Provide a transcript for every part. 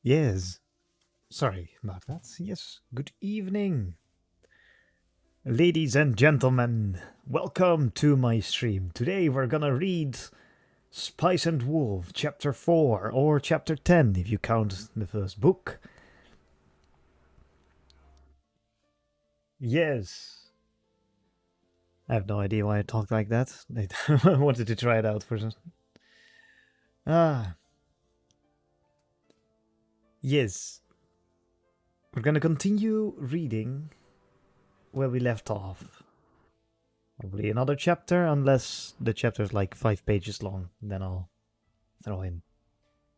Yes. Sorry about that. Yes. Good evening, ladies and gentlemen. Welcome to my stream. Today we're gonna read Spice and Wolf, Chapter 4, or Chapter 10 if you count the first book. Yes. I have no idea why I talked like that. I wanted to try it out for some. Ah, yes. We're gonna continue reading where we left off. Probably another chapter, unless the chapter is like 5 pages long. Then I'll throw in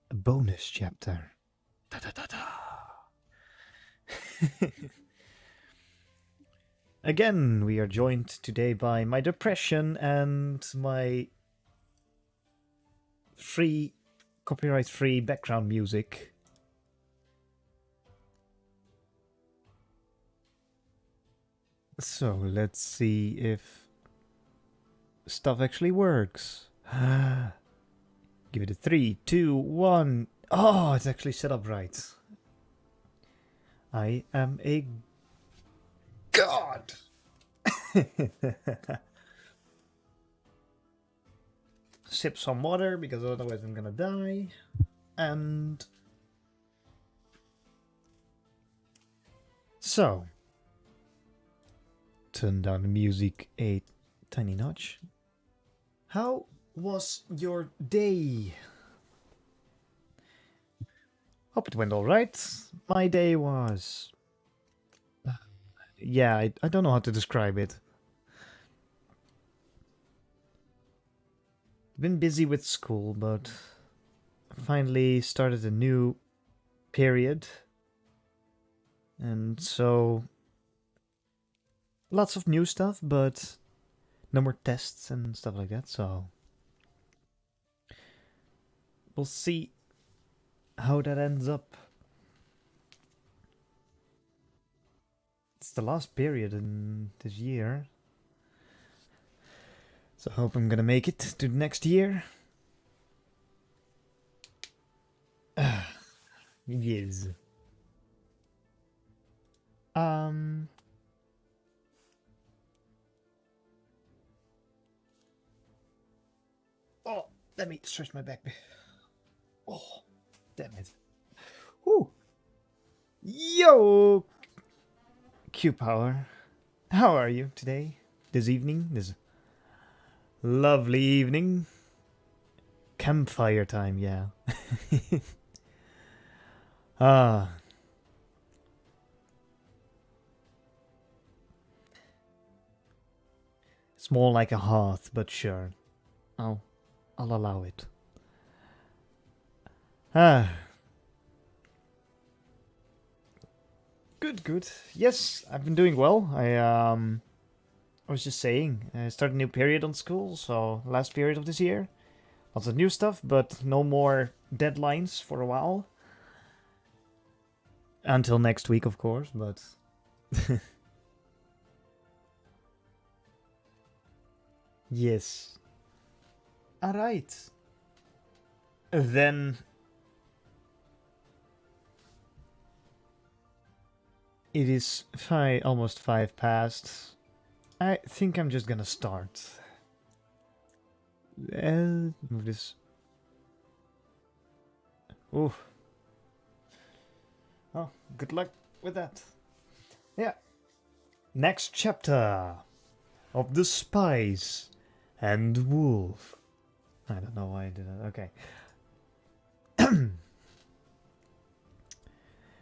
a bonus chapter. Da, da, da, da. Again, we are joined today by my depression and my free, copyright free background music. So let's see if stuff actually works. Give it a 3, 2, 1. Oh, it's actually set up right. I am a god. Sip some water because otherwise I'm gonna die. And so, turn down the music a tiny notch. How was your day? Hope it went alright. My day was. Yeah, I don't know how to describe it. Been busy with school, but finally started a new period. And so. Lots of new stuff, but no more tests and stuff like that, so. We'll see how that ends up. It's the last period in this year. So I hope I'm gonna make it to the next year. Yes. Um. Oh, let me stretch my back. Oh, damn it. Whew. Yo, Q Power. How are you today? This evening? This lovely evening? Campfire time, yeah. Ah. It's more like a hearth, but sure. I'll I'll allow it. Ah. Good, good. Yes, I've been doing well. I was just saying, I started a new period on school, so last period of this year. Lots of new stuff, but no more deadlines for a while. Until next week, of course, but. Yes. Alright. Then. It is almost 5 past. I think I'm just gonna start. Move this. Oh. Oh, good luck with that. Yeah. Next chapter of the Spice and Wolf. I don't know why I did that. Okay.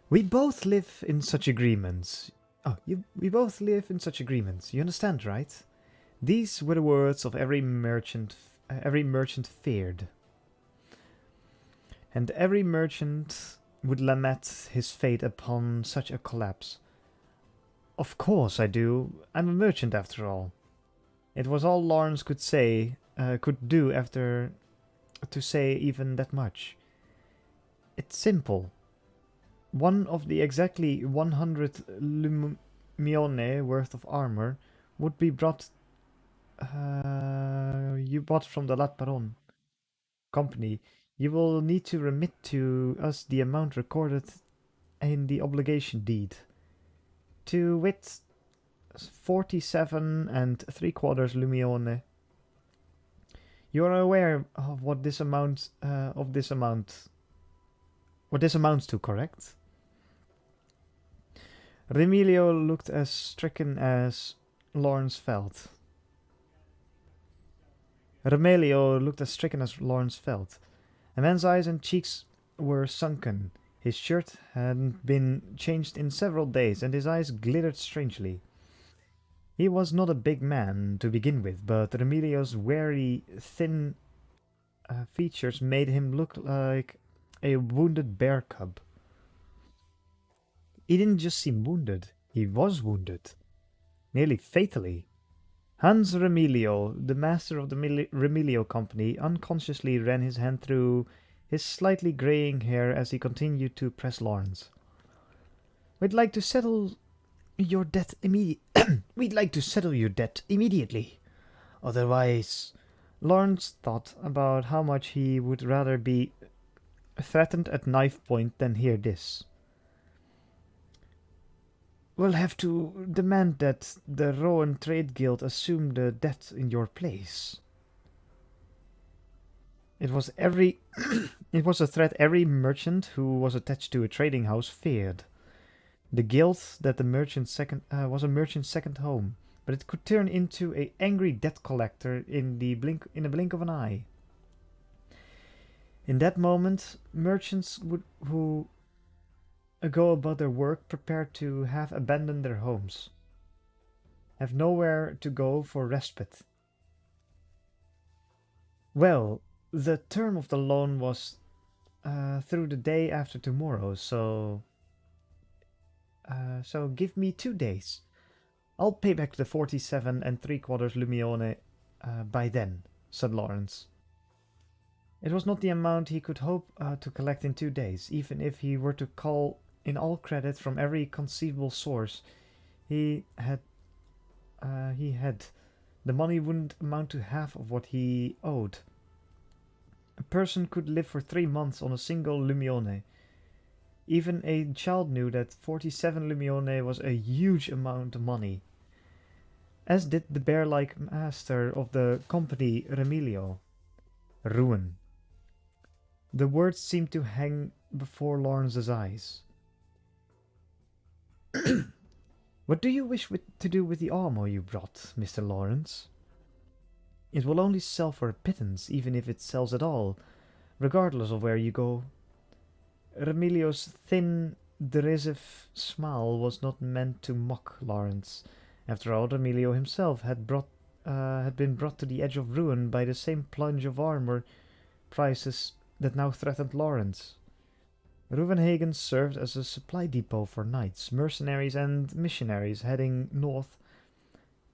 We both live in such agreements. We both live in such agreements. You understand, right? These were the words of every merchant feared. And every merchant would lament his fate upon such a collapse. Of course I do. I'm a merchant after all. It was all Lawrence could do after to say even that much. It's simple. One of the exactly 100 lumione worth of armor would be brought. You bought from the Lat Baron company. You will need to remit to us the amount recorded in the obligation deed. To wit, 47 and 3/4 lumione. You are aware of what this amounts to, correct? Remilio looked as stricken as Lawrence felt. Remelio looked as stricken as Lawrence felt. A man's eyes and cheeks were sunken. His shirt hadn't been changed in several days, and his eyes glittered strangely. He was not a big man to begin with, but Remilio's weary, thin features made him look like a wounded bear cub. He didn't just seem wounded, he was wounded. Nearly fatally. Hans Remilio, the master of the Remilio Company, unconsciously ran his hand through his slightly graying hair as he continued to press Lawrence. We'd like to settle your debt We'd like to settle your debt immediately. Otherwise, Lawrence thought about how much he would rather be threatened at knife point than hear this. We'll have to demand that the Rowan Trade Guild assume the debt in your place. It was it was a threat every merchant who was attached to a trading house feared. The guild that the merchant's was a merchant's second home, but it could turn into an angry debt collector in a blink of an eye. In that moment, merchants who go about their work prepared to have abandoned their homes, have nowhere to go for respite. Well, the term of the loan was through the day after tomorrow, so give me 2 days. I'll pay back the 47 and 3/4 lumione by then, said Lawrence. It was not the amount he could hope to collect in 2 days, even if he were to call in all credit from every conceivable source he had. The money wouldn't amount to half of what he owed. A person could live for 3 months on a single lumione. Even a child knew that 47 lumione was a huge amount of money, as did the bear-like master of the company, Remilio. Ruin. The words seemed to hang before Lawrence's eyes. What do you wish to do with the armor you brought, Mr. Lawrence? It will only sell for a pittance, even if it sells at all, regardless of where you go. Remilio's thin, derisive smile was not meant to mock Lawrence. After all, Remilio himself had been brought to the edge of ruin by the same plunge of armor prices that now threatened Lawrence. Ruvenhagen served as a supply depot for knights, mercenaries, and missionaries heading north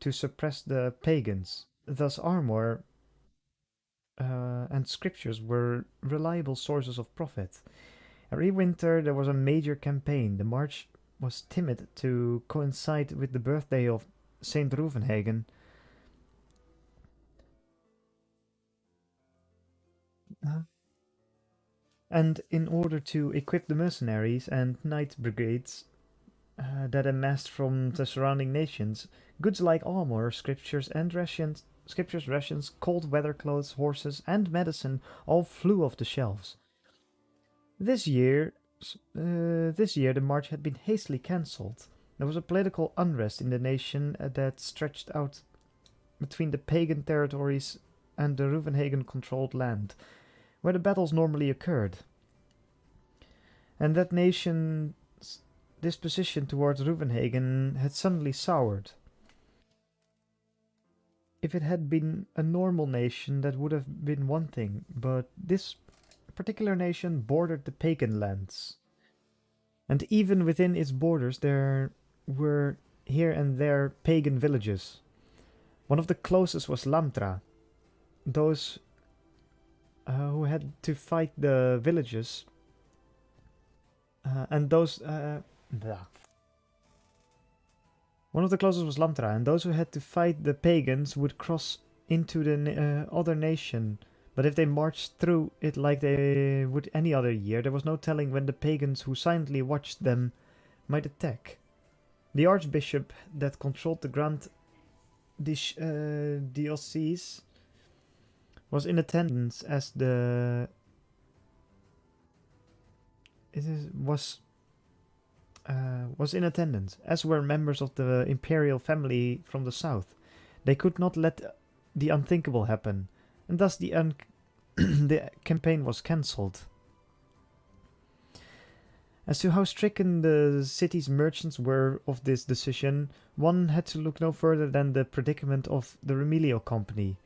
to suppress the pagans. Thus, armor and scriptures were reliable sources of profit. Every winter there was a major campaign. The march was timid to coincide with the birthday of Saint Ruvenhagen. And in order to equip the mercenaries and knight brigades that amassed from the surrounding nations, goods like armor, scriptures, rations, cold weather clothes, horses, and medicine all flew off the shelves. This year the march had been hastily cancelled. There was a political unrest in the nation that stretched out between the pagan territories and the Ruvenhagen-controlled land, where the battles normally occurred. And that nation's disposition towards Ruvenhagen had suddenly soured. If it had been a normal nation, that would have been one thing, but this particular nation bordered the pagan lands. And even within its borders there were here and there pagan villages. One of the closest was Lamtra. Those who had to fight the villages One of the closest was Lamtra, and those who had to fight the pagans would cross into the other nation But if they marched through it like they would any other year, there was no telling when the pagans who silently watched them might attack. The archbishop that controlled the Grand Diocese was in attendance as the was in attendance, as were members of the imperial family from the south. They could not let the unthinkable happen, and thus the campaign was cancelled. As to how stricken the city's merchants were of this decision, one had to look no further than the predicament of the Remilio Company,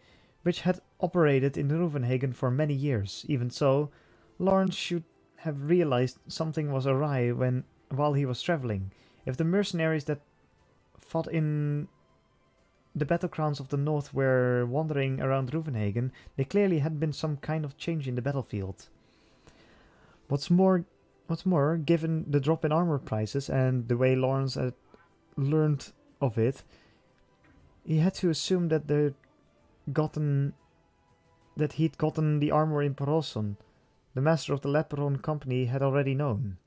which had operated in Reuvenhagen for many years. Even so, Lawrence should have realized something was awry while he was traveling. If the mercenaries that fought in the battlegrounds of the north were wandering around Reuvenhagen, there clearly had been some kind of change in the battlefield. What's more, given the drop in armor prices and the way Lawrence had learned of it, he had to assume that he'd gotten the armor in Poroson. The master of the Leperon company had already known.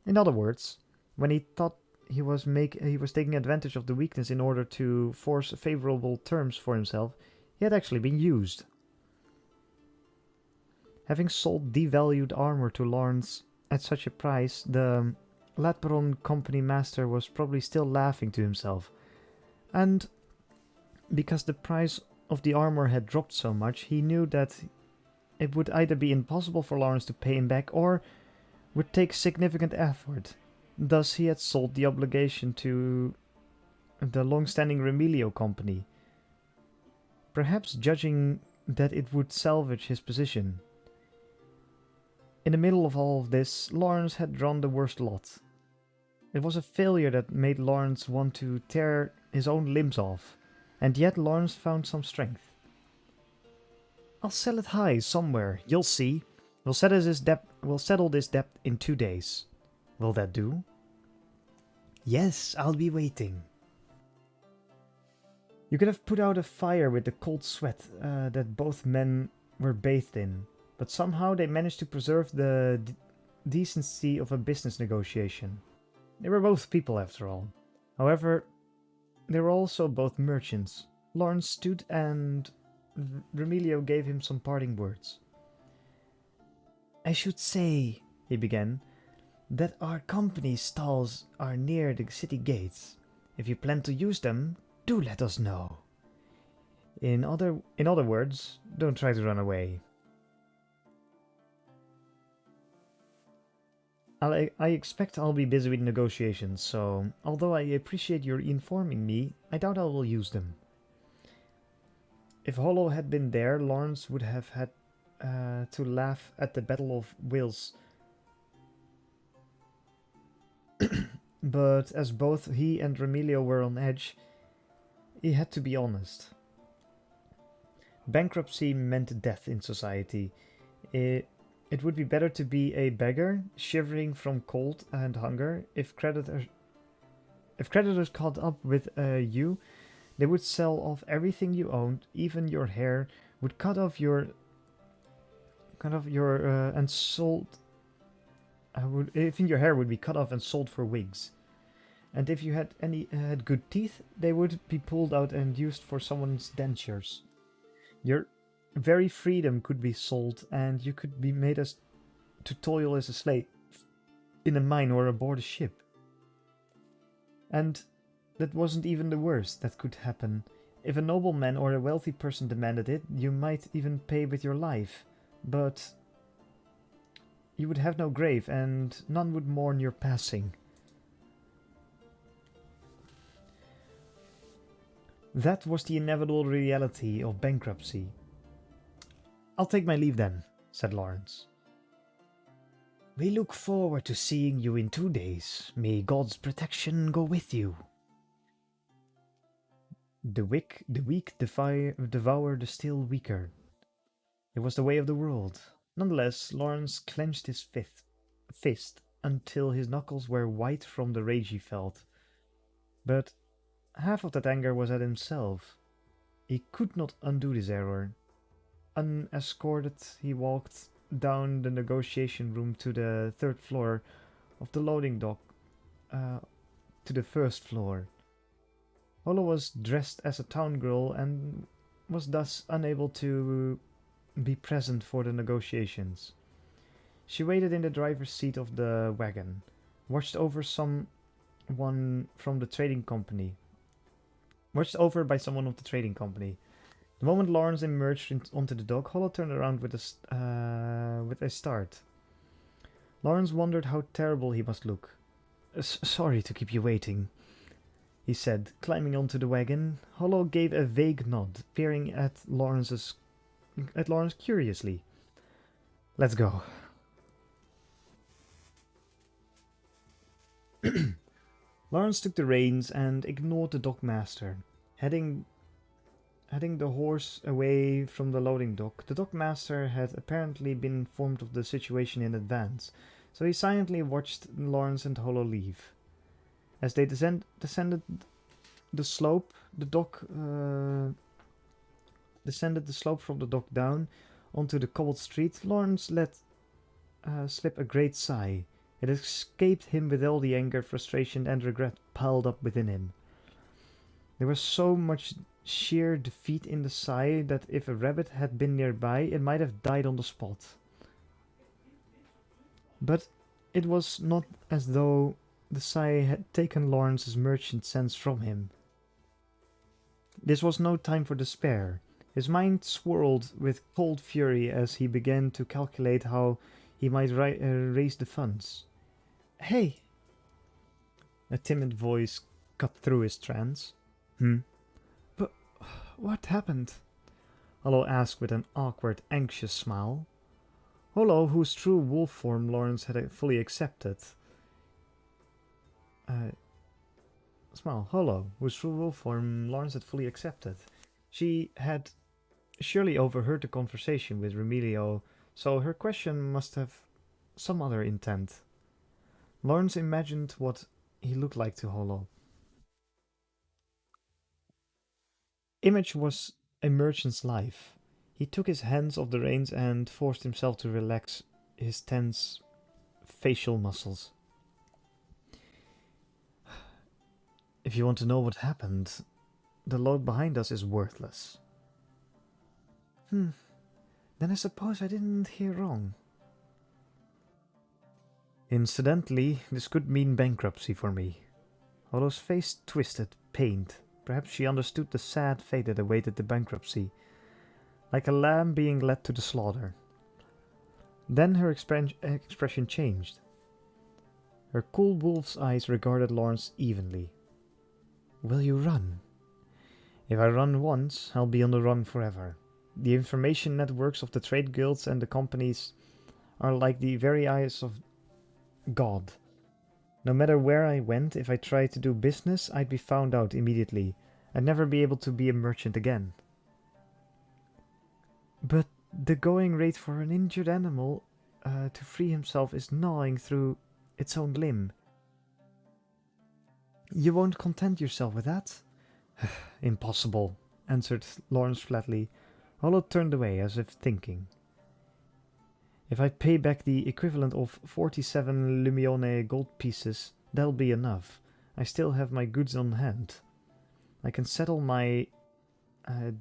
In other words, when he thought he was taking advantage of the weakness in order to force favorable terms for himself, he had actually been used. Having sold devalued armor to Lawrence at such a price, the Leperon company master was probably still laughing to himself. And because the price of the armor had dropped so much, he knew that it would either be impossible for Lawrence to pay him back or would take significant effort. Thus he had sold the obligation to the long-standing Remilio company, perhaps judging that it would salvage his position. In the middle of all of this, Lawrence had drawn the worst lot. It was a failure that made Lawrence want to tear his own limbs off, and yet Lawrence found some strength. "I'll sell it high somewhere, you'll see. We'll settle this debt in 2 days. Will that do?" "Yes, I'll be waiting." You could have put out a fire with the cold sweat that both men were bathed in, but somehow they managed to preserve the decency of a business negotiation. They were both people, after all. However, they were also both merchants. Lawrence stood and Remilio gave him some parting words. "I should say," he began, "that our company's stalls are near the city gates. If you plan to use them, do let us know. In other words, don't try to run away." I expect I'll be busy with negotiations, so although I appreciate your informing me, I doubt I will use them. If Hollow had been there, Lawrence would have had to laugh at the Battle of Wills. But as both he and Remilio were on edge, he had to be honest. Bankruptcy meant death in society. It would be better to be a beggar, shivering from cold and hunger. If creditors caught up with you, they would sell off everything you owned, even your hair, would cut off your and sold. Even your hair would be cut off and sold for wigs. And if you had good teeth, they would be pulled out and used for someone's dentures. Your very freedom could be sold, and you could be made to toil as a slave in a mine or aboard a ship. And that wasn't even the worst that could happen. If a nobleman or a wealthy person demanded it, you might even pay with your life, but you would have no grave, and none would mourn your passing. That was the inevitable reality of bankruptcy. "I'll take my leave then," said Lawrence. "We look forward to seeing you in 2 days. May God's protection go with you." The weak devour the still weaker. It was the way of the world. Nonetheless, Lawrence clenched his fist until his knuckles were white from the rage he felt. But half of that anger was at himself. He could not undo this error. unescorted, he walked down the negotiation room to the third floor of the loading dock, to the first floor. Holo was dressed as a town girl and was thus unable to be present for the negotiations. She waited in the driver's seat of the wagon, watched over from the trading company. Watched over by someone of the trading company. The moment Lawrence emerged onto the dock, Holo turned around with a start. Lawrence wondered how terrible he must look. Sorry to keep you waiting, he said, climbing onto the wagon. Holo gave a vague nod, peering at Lawrence curiously. Let's go. Lawrence took the reins and ignored the dockmaster, heading the horse away from the loading dock. The dockmaster had apparently been informed of the situation in advance, so he silently watched Lawrence and Holo leave. As they descended the slope, descended the slope from the dock down onto the cobbled street, Lawrence let slip a great sigh. It escaped him with all the anger, frustration, and regret piled up within him. There was so much sheer defeat in the sigh that if a rabbit had been nearby, it might have died on the spot. But it was not as though the sigh had taken Lawrence's merchant sense from him. This was no time for despair. His mind swirled with cold fury as he began to calculate how he might raise the funds. Hey! A timid voice cut through his trance. But what happened? Holo asked with an awkward, anxious smile. Holo, whose true wolf form Lawrence had fully accepted. Holo, whose true wolf form Lawrence had fully accepted. She had surely overheard the conversation with Remilio, so her question must have some other intent. Lawrence imagined what he looked like to Holo. Image was a merchant's life. He took his hands off the reins and forced himself to relax his tense facial muscles. If you want to know what happened, the load behind us is worthless. Then I suppose I didn't hear wrong. Incidentally, this could mean bankruptcy for me. Holo's face twisted, pained. Perhaps she understood the sad fate that awaited the bankruptcy, like a lamb being led to the slaughter. Then her expression changed. Her cool wolf's eyes regarded Lawrence evenly. Will you run? If I run once, I'll be on the run forever. The information networks of the trade guilds and the companies are like the very eyes of God. No matter where I went, if I tried to do business, I'd be found out immediately. I'd never be able to be a merchant again. But the going rate for an injured animal to free himself is gnawing through its own limb. You won't content yourself with that? Impossible, answered Lawrence flatly. Holo turned away as if thinking. If I pay back the equivalent of 47 Lumione gold pieces, that'll be enough. I still have my goods on hand. I can settle my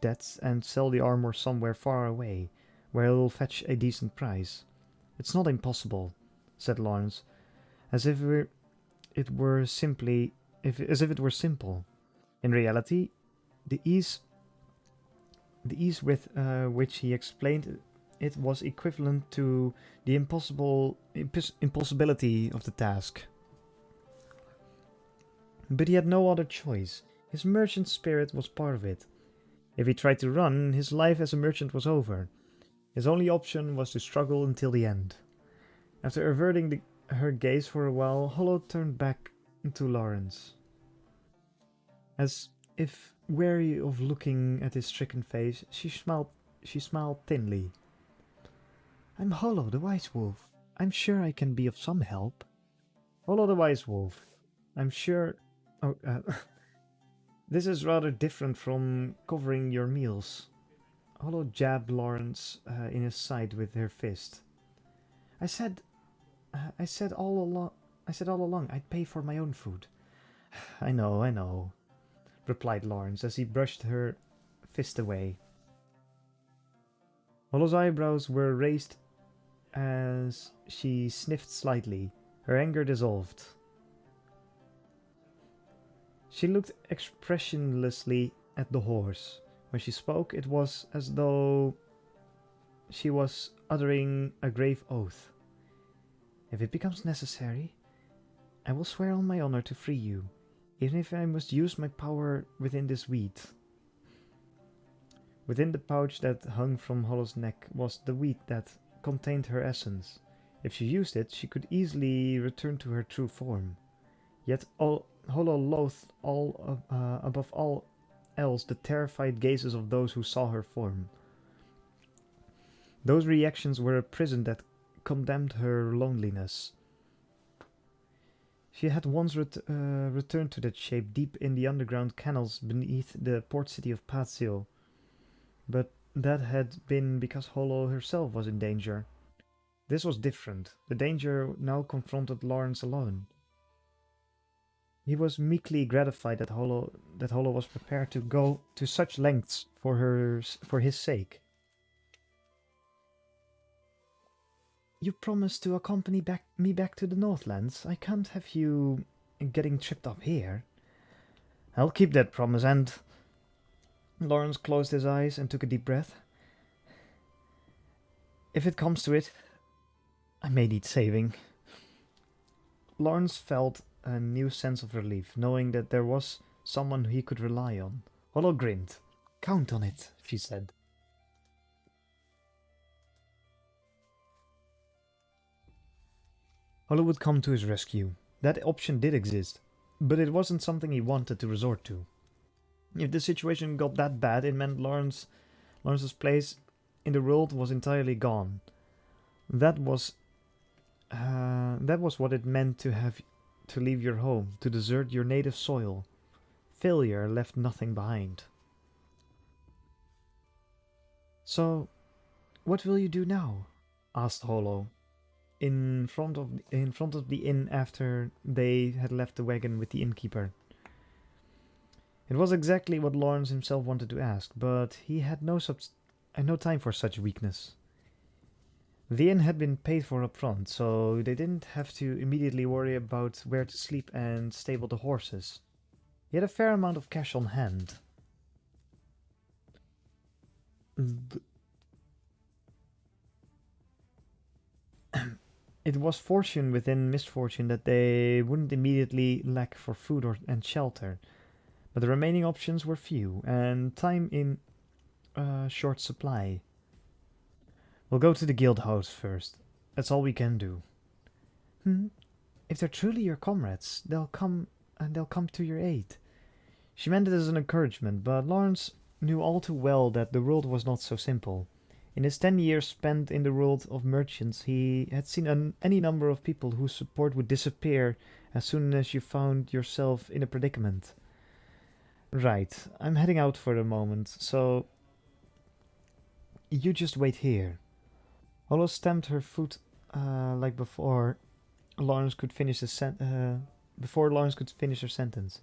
debts and sell the armor somewhere far away, where it'll fetch a decent price. It's not impossible, said Lawrence, as if it were simple. In reality, the ease with which he explained it was equivalent to the impossibility of the task. But he had no other choice. His merchant spirit was part of it. If he tried to run, his life as a merchant was over. His only option was to struggle until the end. After averting her gaze for a while, Holo turned back to Lawrence. As if weary of looking at his stricken face, she smiled thinly. I'm Holo the Wise Wolf. I'm sure I can be of some help. Holo the Wise Wolf. I'm sure... this is rather different from covering your meals. Hollow jabbed Lawrence in his side with her fist. I said, I said all along, I said all along I'd pay for my own food. I know, replied Lawrence as he brushed her fist away. Hollow's eyebrows were raised as she sniffed slightly. Her anger dissolved. She looked expressionlessly at the horse. When she spoke, it was as though she was uttering a grave oath. If it becomes necessary, I will swear on my honor to free you, even if I must use my power within this wheat. Within the pouch that hung from Hollow's neck was the wheat that contained her essence. If she used it, she could easily return to her true form. Yet Hollow loathed above all else the terrified gazes of those who saw her form. Those reactions were a prison that condemned her loneliness. She had once returned to that shape deep in the underground canals beneath the port city of Pazio, but that had been because Hollow herself was in danger. This was different. The danger now confronted Lawrence alone. He was meekly gratified that Hollow was prepared to go to such lengths for his sake. You promised to accompany me back to the Northlands. I can't have you getting tripped up here. I'll keep that promise, and... Lawrence closed his eyes and took a deep breath. If it comes to it, I may need saving. Lawrence felt a new sense of relief, knowing that there was someone he could rely on. Hollow grinned. Count on it, she said. Hollow would come to his rescue. That option did exist, but it wasn't something he wanted to resort to. If the situation got that bad, it meant Lawrence's place in the world was entirely gone. That was what it meant to leave your home, to desert your native soil. Failure left nothing behind. So, what will you do now? Asked Hollow, in front of the inn after they had left the wagon with the innkeeper. It was exactly what Lawrence himself wanted to ask, but he had no time for such weakness. The inn had been paid for up front, so they didn't have to immediately worry about where to sleep and stable the horses. He had a fair amount of cash on hand. It was fortune within misfortune that they wouldn't immediately lack for food and shelter, but the remaining options were few, and time in short supply. We'll go to the guild house first. That's all we can do. If they're truly your comrades, they'll come to your aid. She meant it as an encouragement, but Lawrence knew all too well that the world was not so simple. In his 10 years spent in the world of merchants, he had seen any number of people whose support would disappear as soon as you found yourself in a predicament. Right, I'm heading out for a moment, so you just wait here. Hollow stamped her foot like before Lawrence could finish her sentence.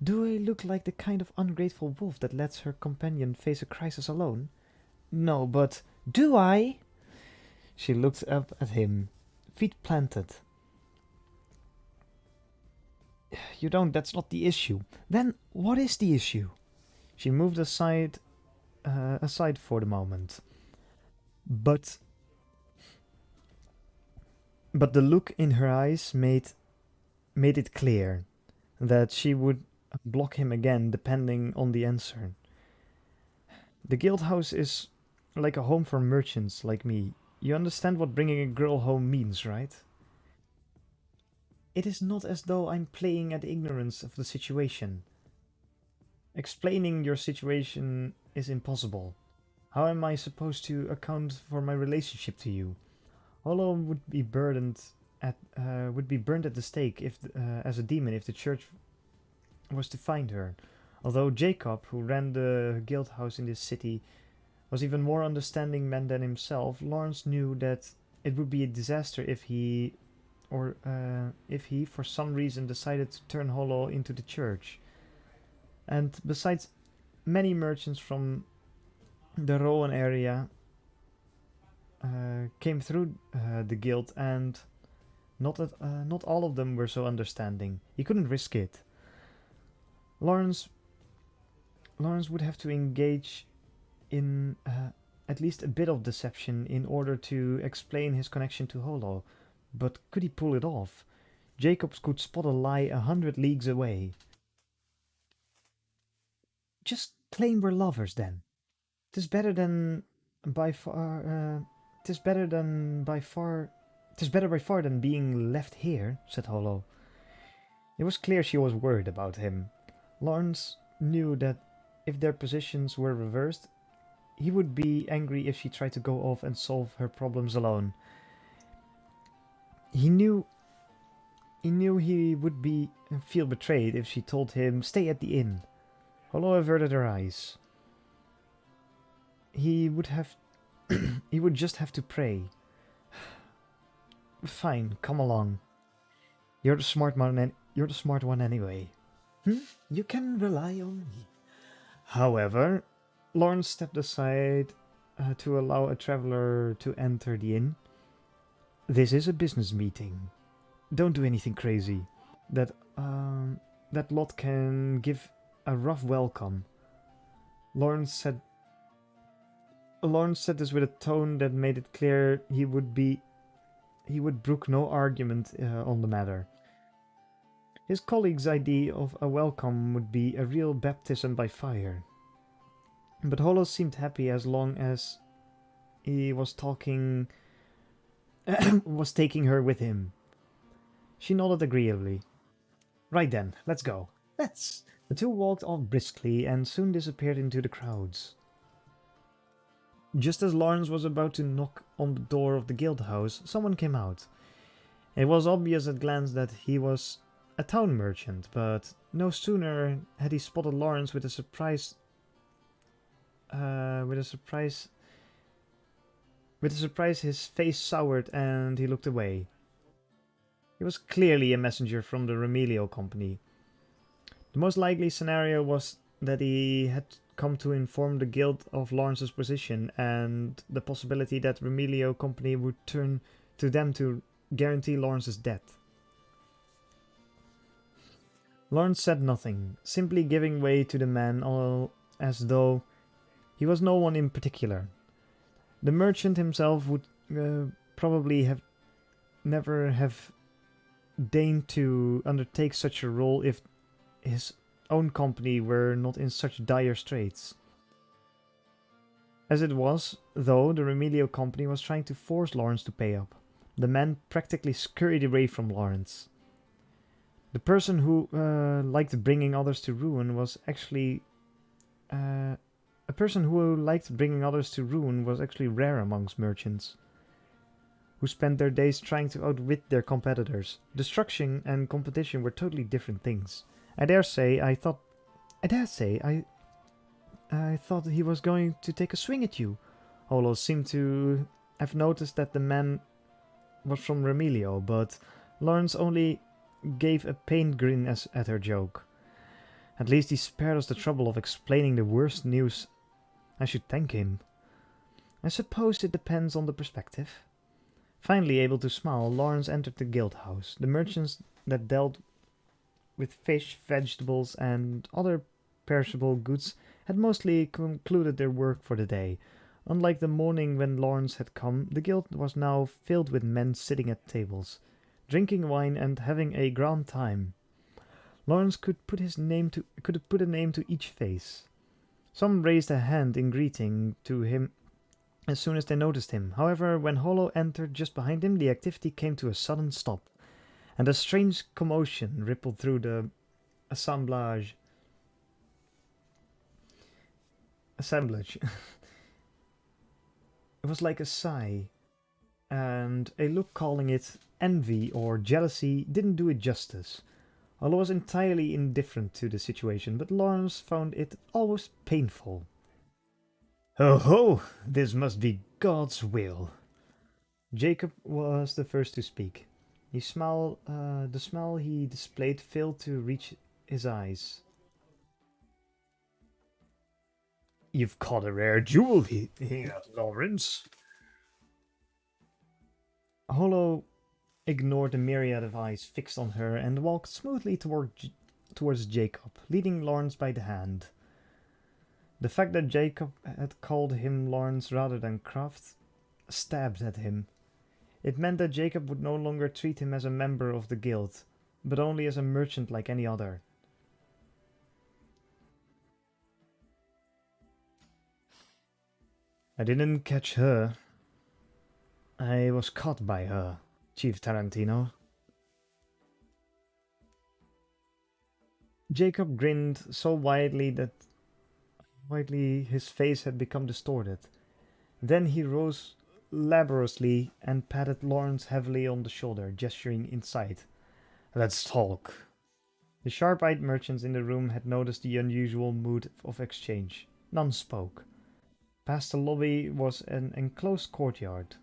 Do I look like the kind of ungrateful wolf that lets her companion face a crisis alone? No, but do I? She looked up at him, feet planted. You don't, that's not the issue. Then what is the issue? She moved aside for the moment. But the look in her eyes made it clear that she would block him again depending on the answer. The guild house is like a home for merchants like me. You understand what bringing a girl home means, right? It is not as though I'm playing at ignorance of the situation. Explaining your situation is impossible. How am I supposed to account for my relationship to you? Hollow would be burned at the stake as a demon if the church was to find her. Although Jacob, who ran the guild house in this city, was even more understanding man than himself, Lawrence knew that it would be a disaster if he, for some reason, decided to turn Hollow into the church. And besides, many merchants from the Rowan area came through the guild, and not all of them were so understanding. He couldn't risk it. Lawrence would have to engage in at least a bit of deception in order to explain his connection to Hollow. But could he pull it off? Jacobs could spot a lie 100 leagues away. Just claim we're lovers then. Tis better by far than being left here, said Hollow. It was clear she was worried about him. Lawrence knew that if their positions were reversed, he would be angry if she tried to go off and solve her problems alone. He knew he would feel betrayed if she told him, stay at the inn. Hollow averted her eyes. He would just have to pray. Fine, come along. You're the smart one anyway. You can rely on me. However, Lawrence stepped aside to allow a traveler to enter the inn. This is a business meeting. Don't do anything crazy. That lot can give a rough welcome. Lawrence said this with a tone that made it clear he would brook no argument on the matter. His colleague's idea of a welcome would be a real baptism by fire. But Hollow seemed happy as long as he was taking her with him. She nodded agreeably. Right then, let's go. Let's. The two walked off briskly and soon disappeared into the crowds. Just as Lawrence was about to knock on the door of the guild house, someone came out. It was obvious at a glance that he was a town merchant, but no sooner had he spotted Lawrence with a surprise his face soured and he looked away. He was clearly a messenger from the Remilio Company. The most likely scenario was that he had come to inform the guild of Lawrence's position and the possibility that Remilio Company would turn to them to guarantee Lawrence's death. Lawrence said nothing, simply giving way to the man all as though he was no one in particular. The merchant himself would probably never have deigned to undertake such a role if his own company were not in such dire straits. As it was, though, the Remilio Company was trying to force Lawrence to pay up. The man practically scurried away from Lawrence. The person who liked bringing others to ruin was actually rare amongst merchants, who spent their days trying to outwit their competitors. Destruction and competition were totally different things. I dare say I thought he was going to take a swing at you. Hollow seemed to have noticed that the man was from Remilio, but Lawrence only gave a pained grin at her joke. At least he spared us the trouble of explaining the worst news. I should thank him. I suppose it depends on the perspective. Finally able to smile, Lawrence entered the guild house. The merchants that dealt with fish, vegetables, and other perishable goods had mostly concluded their work for the day. Unlike the morning when Lawrence had come, the guild was now filled with men sitting at tables, drinking wine and having a grand time. Lawrence could put a name to each face. Some raised a hand in greeting to him as soon as they noticed him. However, when Hollow entered just behind him, the activity came to a sudden stop, and a strange commotion rippled through the assemblage. It was like a sigh, and a look calling it envy or jealousy didn't do it justice. Hollow was entirely indifferent to the situation, but Lawrence found it almost painful. Ho ho! This must be God's will. Jacob was the first to speak. The smile he displayed failed to reach his eyes. You've caught a rare jewel here, Lawrence. Hollow ignored the myriad of eyes fixed on her and walked smoothly towards Jacob, leading Lawrence by the hand. The fact that Jacob had called him Lawrence rather than Croft stabbed at him. It meant that Jacob would no longer treat him as a member of the guild, but only as a merchant like any other. I didn't catch her. I was caught by her, Chief Tarantino. Jacob grinned so widely that his face had become distorted. Then he rose laboriously and patted Lawrence heavily on the shoulder, gesturing inside. Let's talk. The sharp-eyed merchants in the room had noticed the unusual mood of exchange. None spoke. Past the lobby was an enclosed courtyard.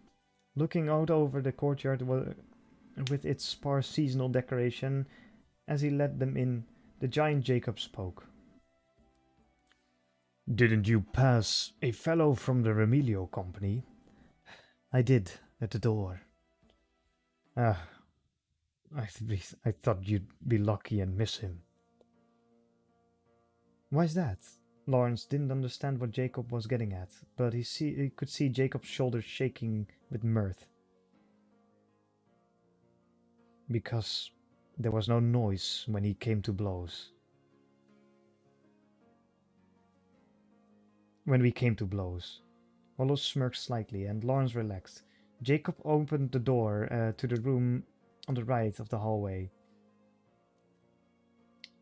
Looking out over the courtyard with its sparse seasonal decoration, as he led them in, the giant Jacob spoke. Didn't you pass a fellow from the Remilio Company? I did, at the door. I thought you'd be lucky and miss him. Why's that? Lawrence didn't understand what Jacob was getting at, but he could see Jacob's shoulders shaking with mirth. Because there was no noise when he came to blows. When we came to blows. Hollow smirked slightly, and Lawrence relaxed. Jacob opened the door to the room on the right of the hallway.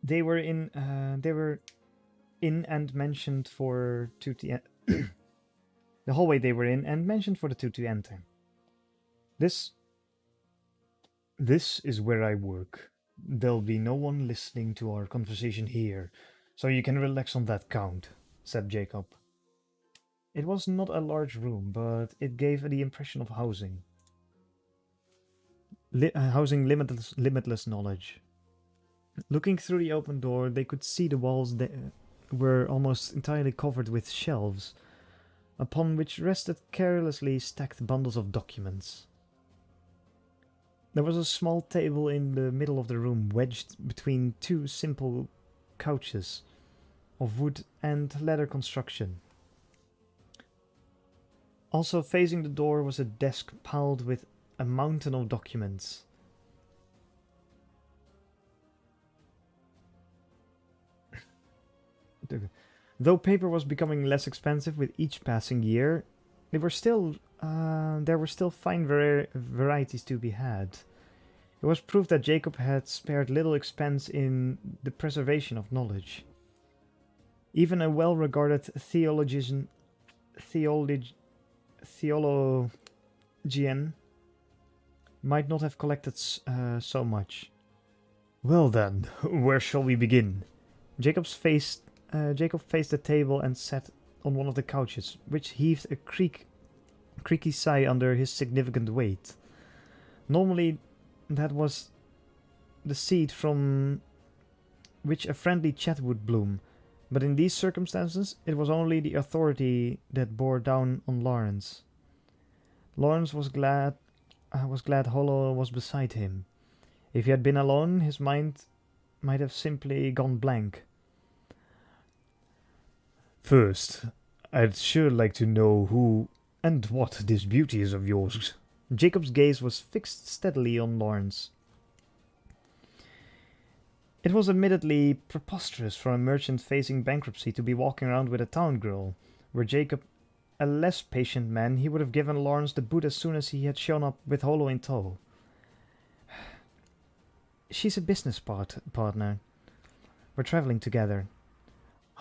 They were in and mentioned for two to the hallway they were in and mentioned for the two to enter. This is where I work. There'll be no one listening to our conversation here, so you can relax on that count, said Jacob. It was not a large room, but it gave the impression of housing. Housing limitless knowledge. Looking through the open door, they could see the walls were almost entirely covered with shelves, upon which rested carelessly stacked bundles of documents. There was a small table in the middle of the room, wedged between two simple couches of wood and leather construction. Also facing the door was a desk piled with a mountain of documents. Though paper was becoming less expensive with each passing year, there were still fine varieties to be had. It was proof that Jacob had spared little expense in the preservation of knowledge. Even a well-regarded theologian might not have collected so much. Well then, where shall we begin? Jacob faced the table and sat on one of the couches, which heaved a creaky sigh under his significant weight. Normally, that was the seat from which a friendly chat would bloom, but in these circumstances, it was only the authority that bore down on Lawrence. Lawrence was glad Hollow was beside him. If he had been alone, his mind might have simply gone blank. First, I'd sure like to know who and what this beauty is of yours. Jacob's gaze was fixed steadily on Lawrence. It was admittedly preposterous for a merchant facing bankruptcy to be walking around with a town girl. Were Jacob a less patient man, he would have given Lawrence the boot as soon as he had shown up with Hollow in tow. She's a business partner. We're traveling together.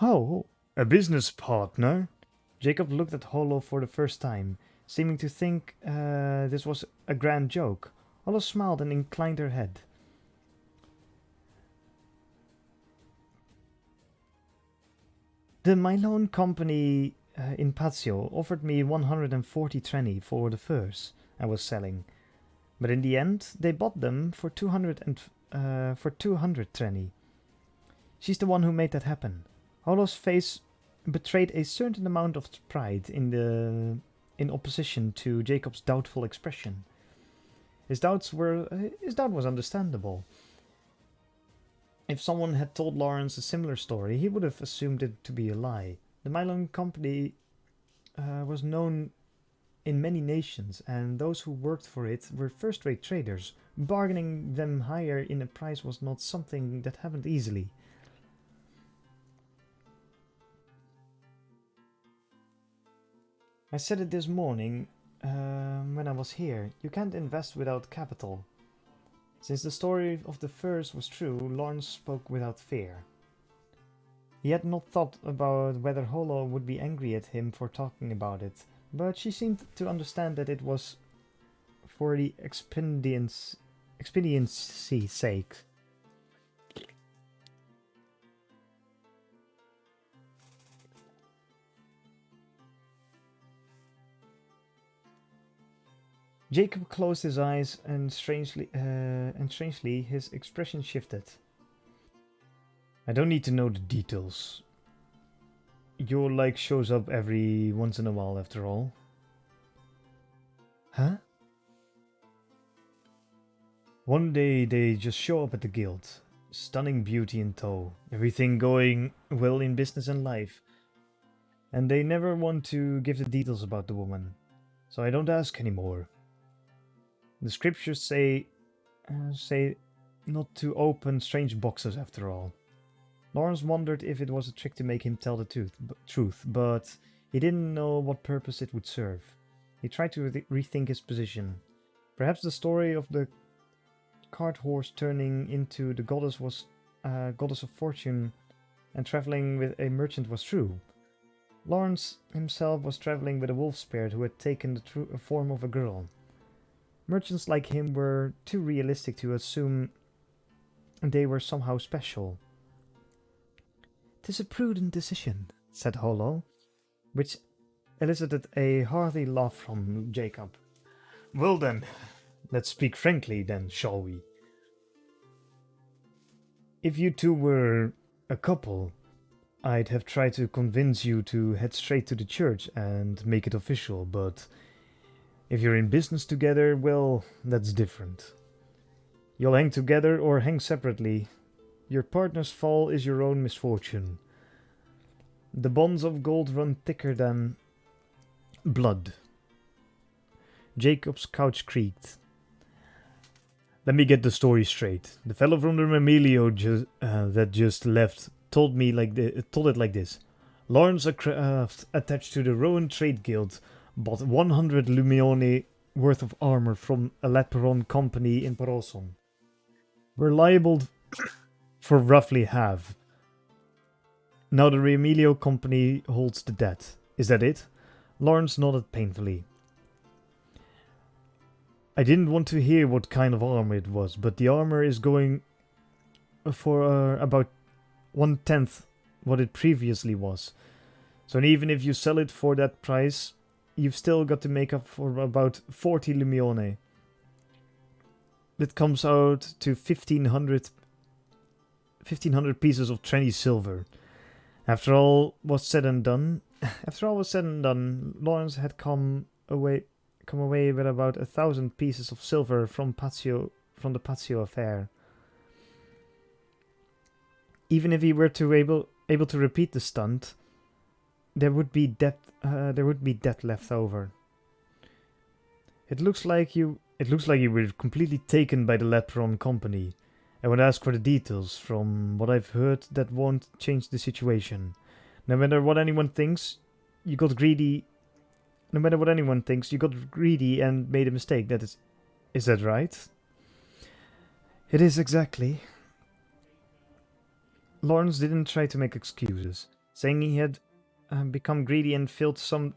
Oh, a business partner? Jacob looked at Hollow for the first time, seeming to think this was a grand joke. Hollow smiled and inclined her head. The Milone Company in Pazio offered me 140 trenny for the furs I was selling, but in the end they bought them for 200 trenny. She's the one who made that happen. Holo's face betrayed a certain amount of pride in opposition to Jacob's doubtful expression. His doubt was understandable. If someone had told Lawrence a similar story, he would have assumed it to be a lie. The Mylon Company was known in many nations, and those who worked for it were first-rate traders. Bargaining them higher in a price was not something that happened easily. I said it this morning when I was here. You can't invest without capital. Since the story of the furs was true, Lawrence spoke without fear. He had not thought about whether Holo would be angry at him for talking about it, but she seemed to understand that it was for the expediency's sake. Jacob closed his eyes, and strangely his expression shifted. I don't need to know the details. Your like shows up every once in a while, after all. Huh? One day they just show up at the guild. Stunning beauty in tow. Everything going well in business and life. And they never want to give the details about the woman. So I don't ask anymore. The scriptures say not to open strange boxes after all. Lawrence wondered if it was a trick to make him tell the truth, but he didn't know what purpose it would serve. He tried to rethink his position. Perhaps the story of the cart horse turning into the goddess of fortune and traveling with a merchant was true. Lawrence himself was traveling with a wolf spirit who had taken the true form of a girl. Merchants like him were too realistic to assume they were somehow special. "'Tis a prudent decision," said Holo, which elicited a hearty laugh from Jacob. "Well then, let's speak frankly then, shall we? If you two were a couple, I'd have tried to convince you to head straight to the church and make it official, but if you're in business together, well, that's different. You'll hang together or hang separately. Your partner's fall is your own misfortune. The bonds of gold run thicker than blood." Jacob's couch creaked. "Let me get the story straight. The fellow from the Remelio that just left told it like this. Lawrence, a craft attached to the Rowan Trade Guild, bought 100 lumione worth of armor from a Latperon company in Paroson. We're liable for roughly half. Now the Remelio company holds the debt. Is that it?" Lawrence nodded painfully. "I didn't want to hear what kind of armor it was, but the armor is going for about 1/10 what it previously was. So even if you sell it for that price, you've still got to make up for about 40 lumione. That comes out to 1,500 pieces of trenny silver. After all was said and done, Lawrence had come away with about 1,000 pieces of silver from the Pazio affair. Even if he were able to repeat the stunt, there would be debt left over. It looks like you were completely taken by the Latperon company. I would ask for the details. From what I've heard, that won't change the situation. No matter what anyone thinks, you got greedy. No matter what anyone thinks, you got greedy and made a mistake. Is that right?" "It is exactly." Lawrence didn't try to make excuses, saying he had become greedy and summed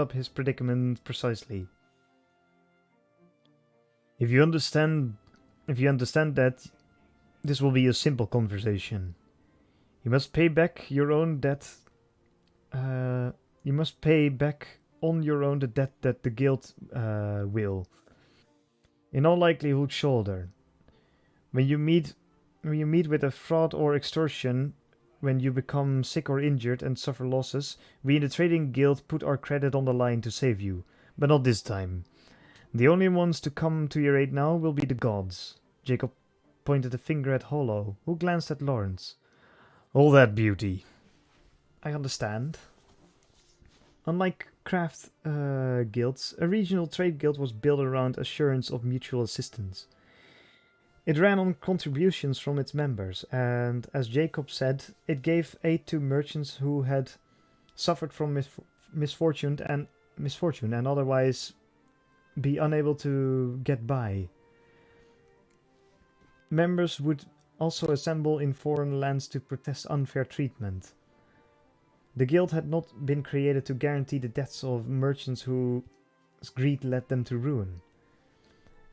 up his predicament precisely. If you understand that, this will be a simple conversation. You must pay back your own debt. You must pay back on your own the debt that the guild will, in all likelihood, shoulder. When you meet with a fraud or extortion, when you become sick or injured and suffer losses, we in the trading guild put our credit on the line to save you. But not this time. The only ones to come to your aid now will be the gods. Jacob pointed a finger at Hollow, who glanced at Lawrence. All that beauty. I understand. Unlike craft guilds, a regional trade guild was built around assurance of mutual assistance. It ran on contributions from its members, and as Jacob said, it gave aid to merchants who had suffered from misfortune and otherwise be unable to get by. Members would also assemble in foreign lands to protest unfair treatment. The guild had not been created to guarantee the deaths of merchants whose greed led them to ruin.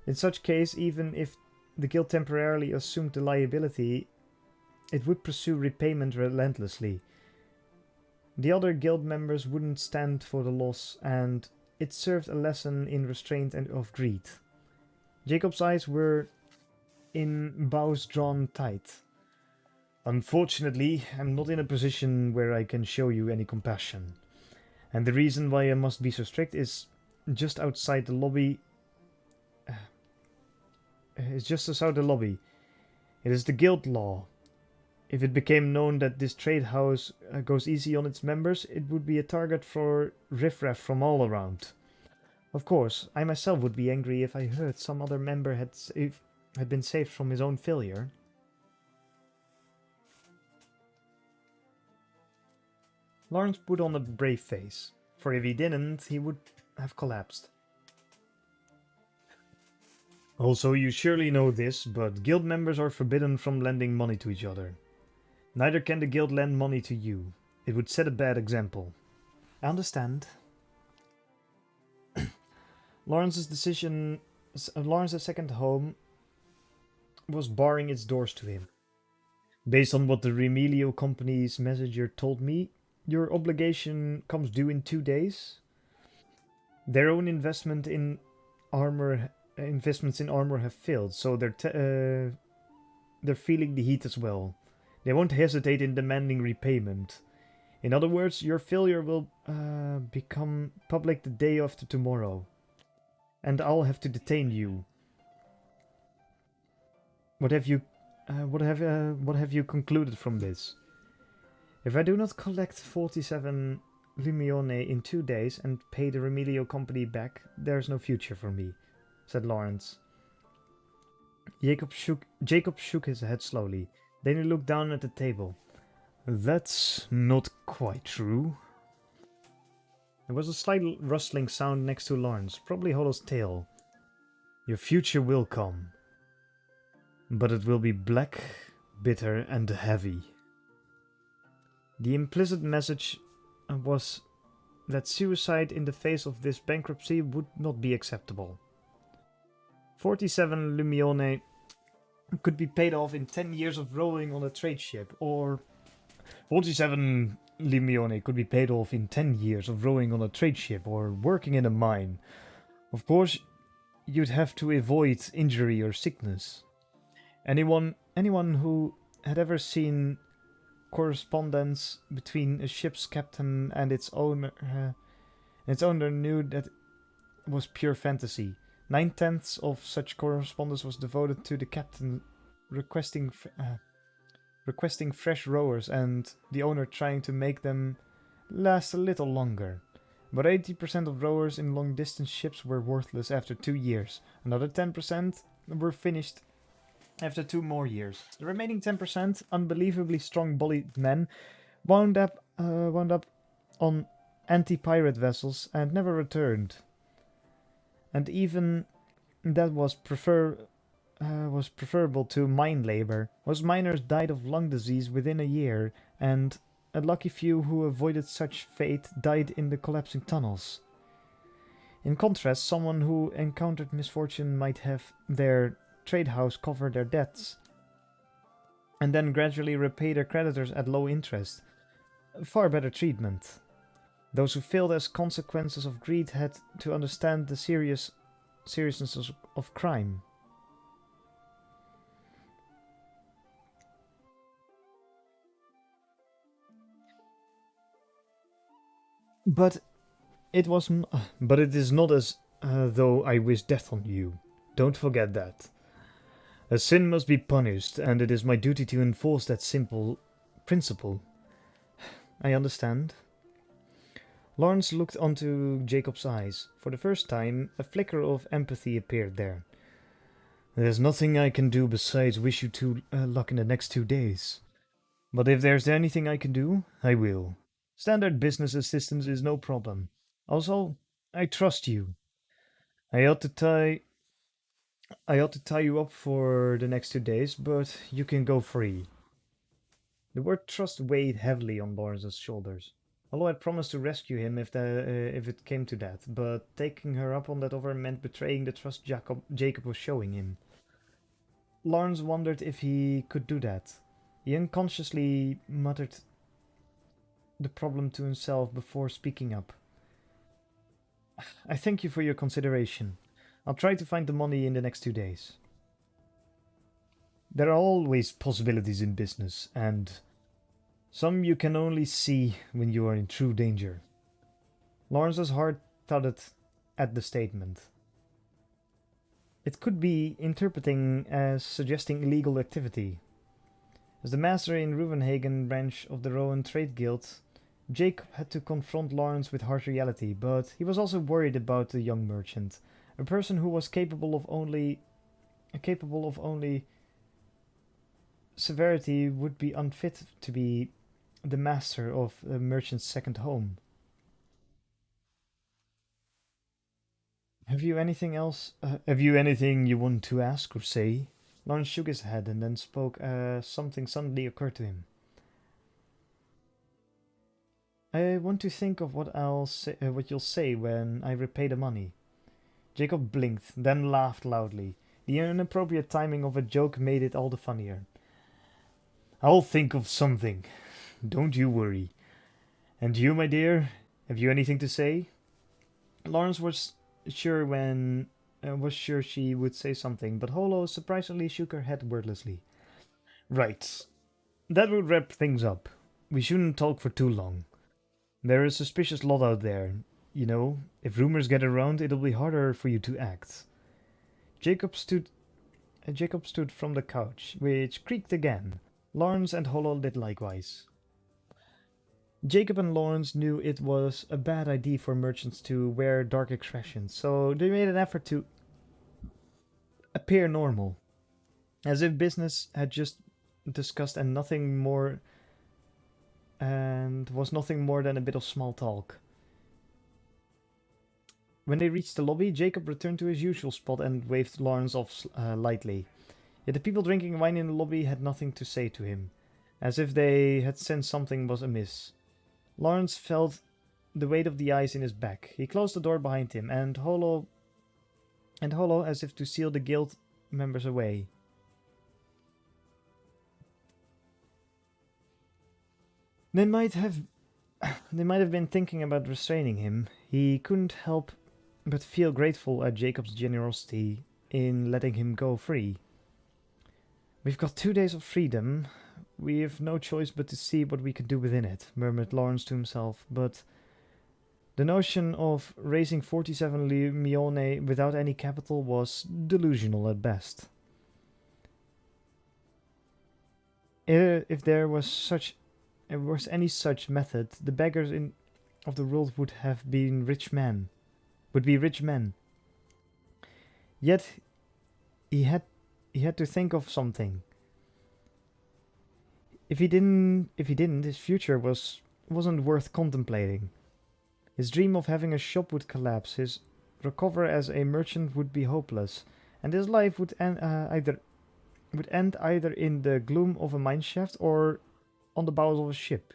In such case, even if the guild temporarily assumed the liability, it would pursue repayment relentlessly. The other guild members wouldn't stand for the loss, and it served a lesson in restraint and of greed. Jacob's eyes were in bows drawn tight. Unfortunately, I'm not in a position where I can show you any compassion. And the reason why I must be so strict is just outside the lobby. It's just outside the lobby. It is the guild law. If it became known that this trade house goes easy on its members, it would be a target for riffraff from all around. Of course, I myself would be angry if I heard some other member had been saved from his own failure. Lawrence put on a brave face, for if he didn't, he would have collapsed. Also, you surely know this, but guild members are forbidden from lending money to each other. Neither can the guild lend money to you. It would set a bad example. I understand. Lawrence's second home was barring its doors to him. Based on what the Remilio company's messenger told me, your obligation comes due in 2 days. Their own investments in armor have failed, so they're feeling the heat as well. They won't hesitate in demanding repayment. In other words, your failure will become public the day after tomorrow, and I'll have to detain you. What have you concluded from this? If I do not collect 47 Lumione in 2 days and pay the Remilio company back, there's no future for me, said Lawrence. Jacob shook his head slowly. Then he looked down at the table. That's not quite true. There was a slight rustling sound next to Lawrence, probably Hollow's tail. Your future will come. But it will be black, bitter, and heavy. The implicit message was that suicide in the face of this bankruptcy would not be acceptable. 47 Lumione could be paid off in 10 years of rowing on a trade ship, or 47 Lumione could be paid off in 10 years of rowing on a trade ship or working in a mine. Of course, you'd have to avoid injury or sickness. Anyone who had ever seen correspondence between a ship's captain and its owner knew that it was pure fantasy. 9/10 of such correspondence was devoted to the captain requesting fresh rowers and the owner trying to make them last a little longer. But 80% of rowers in long-distance ships were worthless after 2 years. Another 10% were finished after 2 more years. The remaining 10%, unbelievably strong-bodied men, wound up on anti-pirate vessels and never returned. And even that was preferable to mine labor. Most miners died of lung disease within a year, and a lucky few who avoided such fate died in the collapsing tunnels. In contrast, someone who encountered misfortune might have their trade house cover their debts. and then gradually repay their creditors at low interest. Far better treatment. Those who failed as consequences of greed had to understand the seriousness of crime. But but it is not as though I wish death on you. Don't forget that. A sin must be punished, and it is my duty to enforce that simple principle. I understand. Lawrence looked onto Jacob's eyes. For the first time, a flicker of empathy appeared there. There's nothing I can do besides wish you luck in the next 2 days. But if there's anything I can do, I will. Standard business assistance is no problem. Also, I trust you. I ought to tie I ought to tie you up for the next 2 days, but you can go free. The word trust weighed heavily on Lawrence's shoulders. Hollow had promised to rescue him if it came to that, but taking her up on that offer meant betraying the trust Jacob was showing him. Lawrence wondered if he could do that. He unconsciously muttered the problem to himself before speaking up. I thank you for your consideration. I'll try to find the money in the next 2 days. There are always possibilities in business, and some you can only see when you are in true danger. Lawrence's heart thudded at the statement. It could be interpreting as suggesting illegal activity. As the master in Ruvenhagen branch of the Rowan Trade Guild, Jacob had to confront Lawrence with harsh reality, but he was also worried about the young merchant, a person who was capable of only severity would be unfit to be the master of a merchant's second home. Have you anything else? Have you anything you want to ask or say? Lawrence shook his head and then spoke as something suddenly occurred to him. I want to think of what you'll say when I repay the money. Jacob blinked, then laughed loudly. The inappropriate timing of a joke made it all the funnier. I'll think of something. Don't you worry. And you, my dear, have you anything to say? Lawrence was sure she would say something, but Holo surprisingly shook her head wordlessly. Right. That would wrap things up. We shouldn't talk for too long. There is a suspicious lot out there. You know, if rumors get around, it'll be harder for you to act. Jacob stood from the couch, which creaked again. Lawrence and Holo did likewise. Jacob and Lawrence knew it was a bad idea for merchants to wear dark expressions, so they made an effort to appear normal, as if business had just discussed and was nothing more than a bit of small talk. When they reached the lobby, Jacob returned to his usual spot and waved Lawrence off lightly. Yet the people drinking wine in the lobby had nothing to say to him, as if they had sensed something was amiss. Lawrence felt the weight of the ice in his back. He closed the door behind him, and Holo, as if to seal the guild members away. They might have been thinking about restraining him. He couldn't help but feel grateful at Jacob's generosity in letting him go free. We've got 2 days of freedom. We have no choice but to see what we can do within it, murmured Lawrence to himself, but the notion of raising 47 Mione without any capital was delusional at best. If there was any such method, the beggars of the world would have been rich men. Yet he had to think of something. If he didn't, his future wasn't worth contemplating. His dream of having a shop would collapse. His recovery as a merchant would be hopeless, and his life would end either in the gloom of a mineshaft or on the bows of a ship,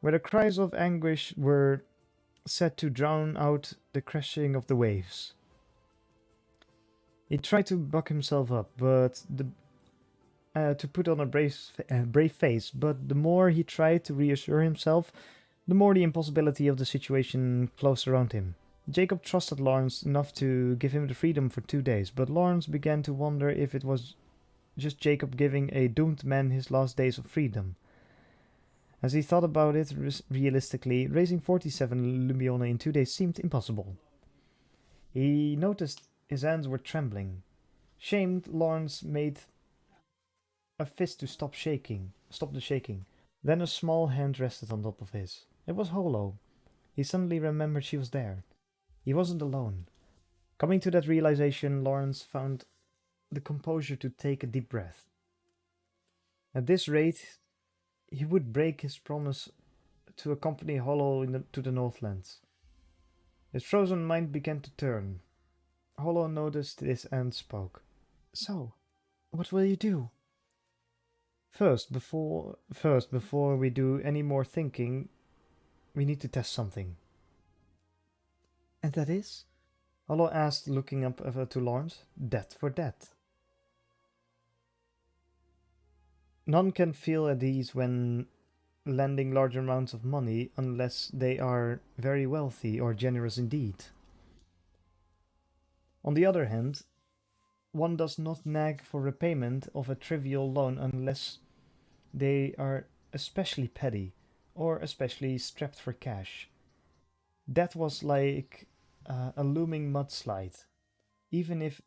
where the cries of anguish were set to drown out the crashing of the waves. He tried to buck himself up, but to put on a brave face, but the more he tried to reassure himself, the more the impossibility of the situation closed around him. Jacob trusted Lawrence enough to give him the freedom for 2 days, but Lawrence began to wonder if it was just Jacob giving a doomed man his last days of freedom. As he thought about it realistically, raising 47 Lumione in 2 days seemed impossible. He noticed his hands were trembling. Shamed, Lawrence made a fist to stop the shaking. Then a small hand rested on top of his. It was Holo. He suddenly remembered she was there. He wasn't alone. Coming to that realization, Lawrence found the composure to take a deep breath. At this rate, he would break his promise to accompany Holo to the Northlands. His frozen mind began to turn. Holo noticed this and spoke. So, what will you do? First, before we do any more thinking, we need to test something. And that is? Holo asked, looking up to Lawrence. Debt for debt. None can feel at ease when lending large amounts of money unless they are very wealthy or generous indeed. On the other hand, one does not nag for repayment of a trivial loan unless they are especially petty or especially strapped for cash. That was like a looming mudslide. Even if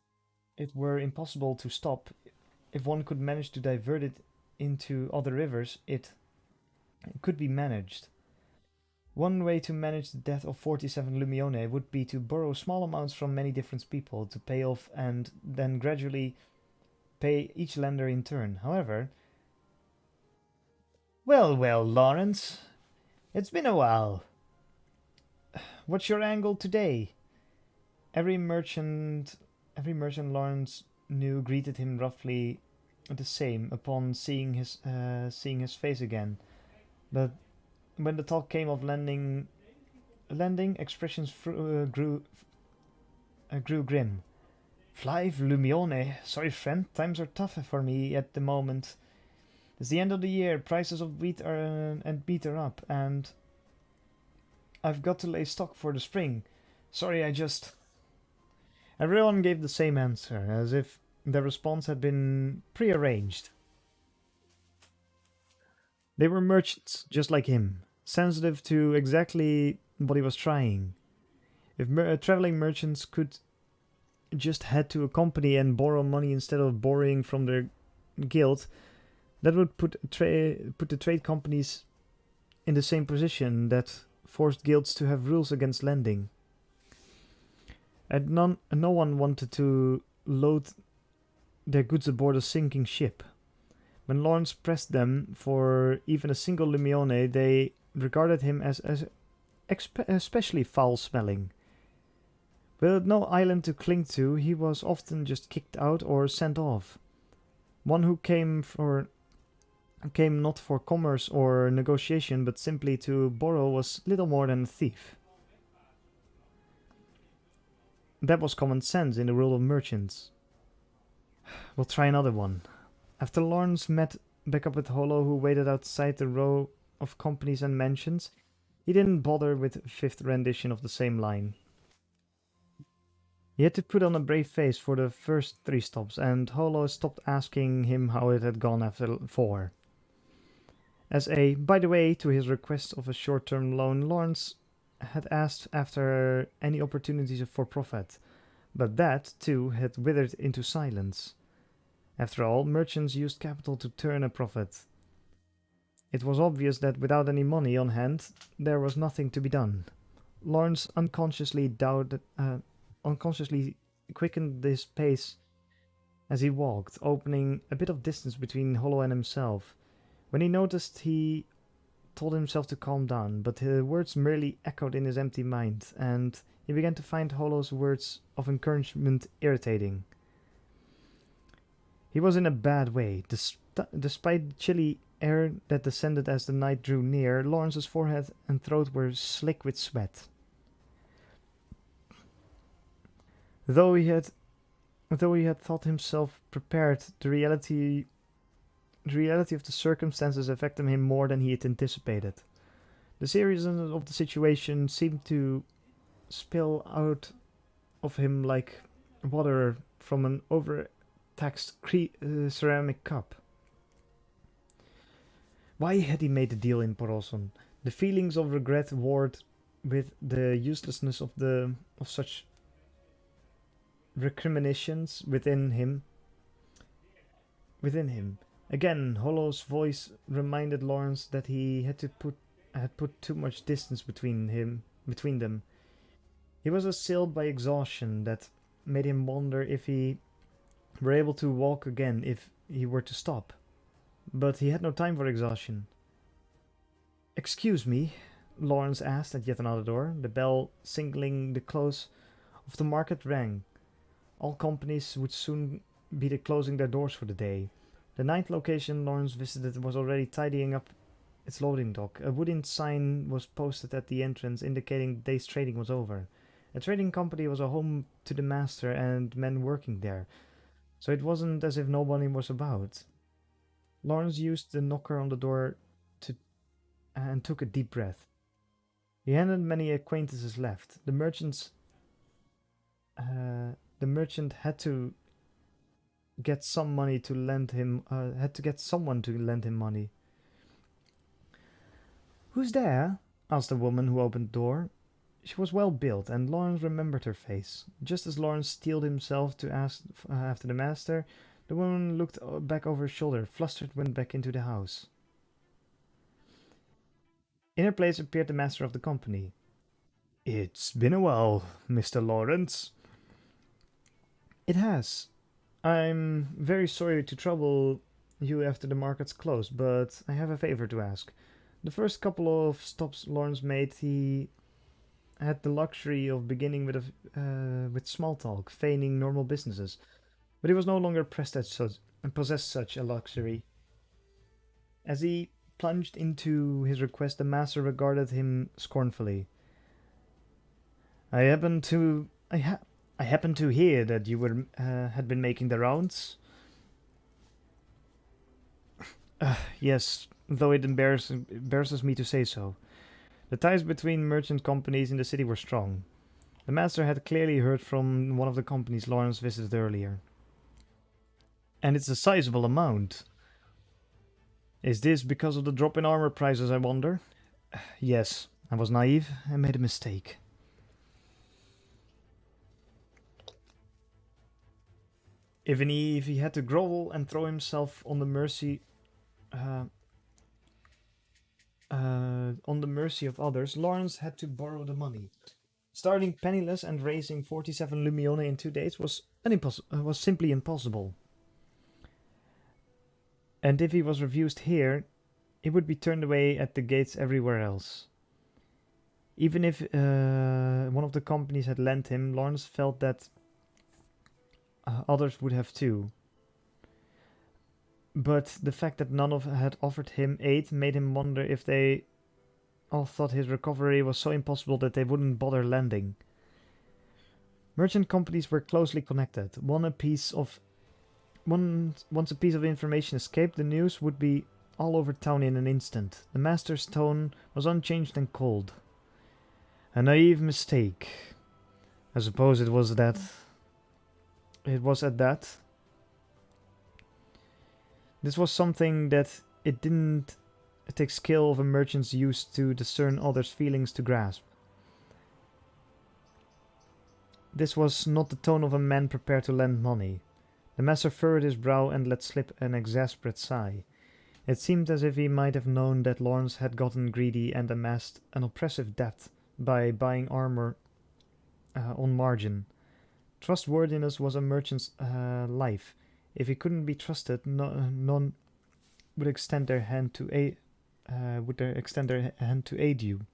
it were impossible to stop, if one could manage to divert it into other rivers, it could be managed. One way to manage the debt of 47 Lumione would be to borrow small amounts from many different people to pay off and then gradually pay each lender in turn. However, well, Lawrence, it's been a while. What's your angle today? Every merchant Lawrence knew greeted him roughly the same upon seeing his face again. But when the talk came of lending, expressions grew grim. 5 Lumione. Sorry, friend. Times are tough for me at the moment. It's the end of the year. Prices of wheat and meat are up, and I've got to lay stock for the spring. Sorry, I just... Everyone gave the same answer, as if their response had been prearranged. They were merchants, just like him, sensitive to exactly what he was trying. If traveling merchants could just head to a company and borrow money instead of borrowing from their guild, that would put the trade companies in the same position that forced guilds to have rules against lending. And no one wanted to load their goods aboard a sinking ship. When Lawrence pressed them for even a single Lumione, they regarded him as especially foul-smelling. With no island to cling to, he was often just kicked out or sent off. One who came not for commerce or negotiation, but simply to borrow was little more than a thief. That was common sense in the world of merchants. We'll try another one. After Lawrence met back up with Holo, who waited outside the row of companies and mansions, he didn't bother with a fifth rendition of the same line. He had to put on a brave face for the first 3 stops, and Holo stopped asking him how it had gone after 4. As a by the way to his request of a short-term loan, Lawrence had asked after any opportunities for profit, but that, too, had withered into silence. After all, merchants used capital to turn a profit. It was obvious that without any money on hand, there was nothing to be done. Lawrence unconsciously quickened his pace as he walked, opening a bit of distance between Holo and himself. When he noticed, he told himself to calm down, but the words merely echoed in his empty mind, and he began to find Holo's words of encouragement irritating. He was in a bad way. Despite the chilly air that descended as the night drew near, Lawrence's forehead and throat were slick with sweat. Though he had thought himself prepared, the reality the reality of the circumstances affected him more than he had anticipated. The seriousness of the situation seemed to spill out of him like water from an overtaxed ceramic cup. Why had he made the deal in Poroson? The feelings of regret warred with the uselessness of such recriminations within him. Again, Hollow's voice reminded Lawrence that he had put too much distance between them. He was assailed by exhaustion that made him wonder if he were able to walk again if he were to stop. But he had no time for exhaustion. "Excuse me," Lawrence asked at yet another door. The bell signaling the close of the market rang. All companies would soon be closing their doors for the day. The ninth location Lawrence visited was already tidying up its loading dock. A wooden sign was posted at the entrance indicating the day's trading was over. A trading company was a home to the master and men working there, so it wasn't as if nobody was about. Lawrence used the knocker on the door and took a deep breath. He hadn't many acquaintances left. The merchant had to get someone to lend him money. "Who's there?" asked the woman who opened the door. She was well built, and Lawrence remembered her face. Just as Lawrence steeled himself to ask after the master, the woman looked back over her shoulder, flustered, went back into the house. In her place appeared the master of the company. "It's been a while, Mr. Lawrence." "It has. I'm very sorry to trouble you after the market's closed, but I have a favor to ask. The first couple of stops Lawrence made, he had the luxury of beginning with small talk, feigning normal businesses, but he was no longer possessed such a luxury. As he plunged into his request, the master regarded him scornfully. I happen to hear that you had been making the rounds." "Yes, though it embarrasses me to say so. The ties between merchant companies in the city were strong. The master had clearly heard from one of the companies Lawrence visited earlier. And it's a sizable amount. Is this because of the drop in armor prices, I wonder?" "Yes, I was naive and made a mistake." Even if he had to grovel and throw himself on the mercy of others, Lawrence had to borrow the money. Starting penniless and raising 47 Lumione in 2 days was simply impossible. And if he was refused here, he would be turned away at the gates everywhere else. Even if one of the companies had lent him, Lawrence felt that others would have too. But the fact that none had offered him aid made him wonder if they all thought his recovery was so impossible that they wouldn't bother lending. Merchant companies were closely connected. Once a piece of information escaped, the news would be all over town in an instant. The master's tone was unchanged and cold. "A naive mistake. I suppose it was at that. This was something that it didn't take skill of a merchant's used to discern others' feelings to grasp. This was not the tone of a man prepared to lend money." The master furrowed his brow and let slip an exasperate sigh. It seemed as if he might have known that Lawrence had gotten greedy and amassed an oppressive debt by buying armor on margin. Trustworthiness was a merchant's life. If he couldn't be trusted, none would extend their hand to aid you.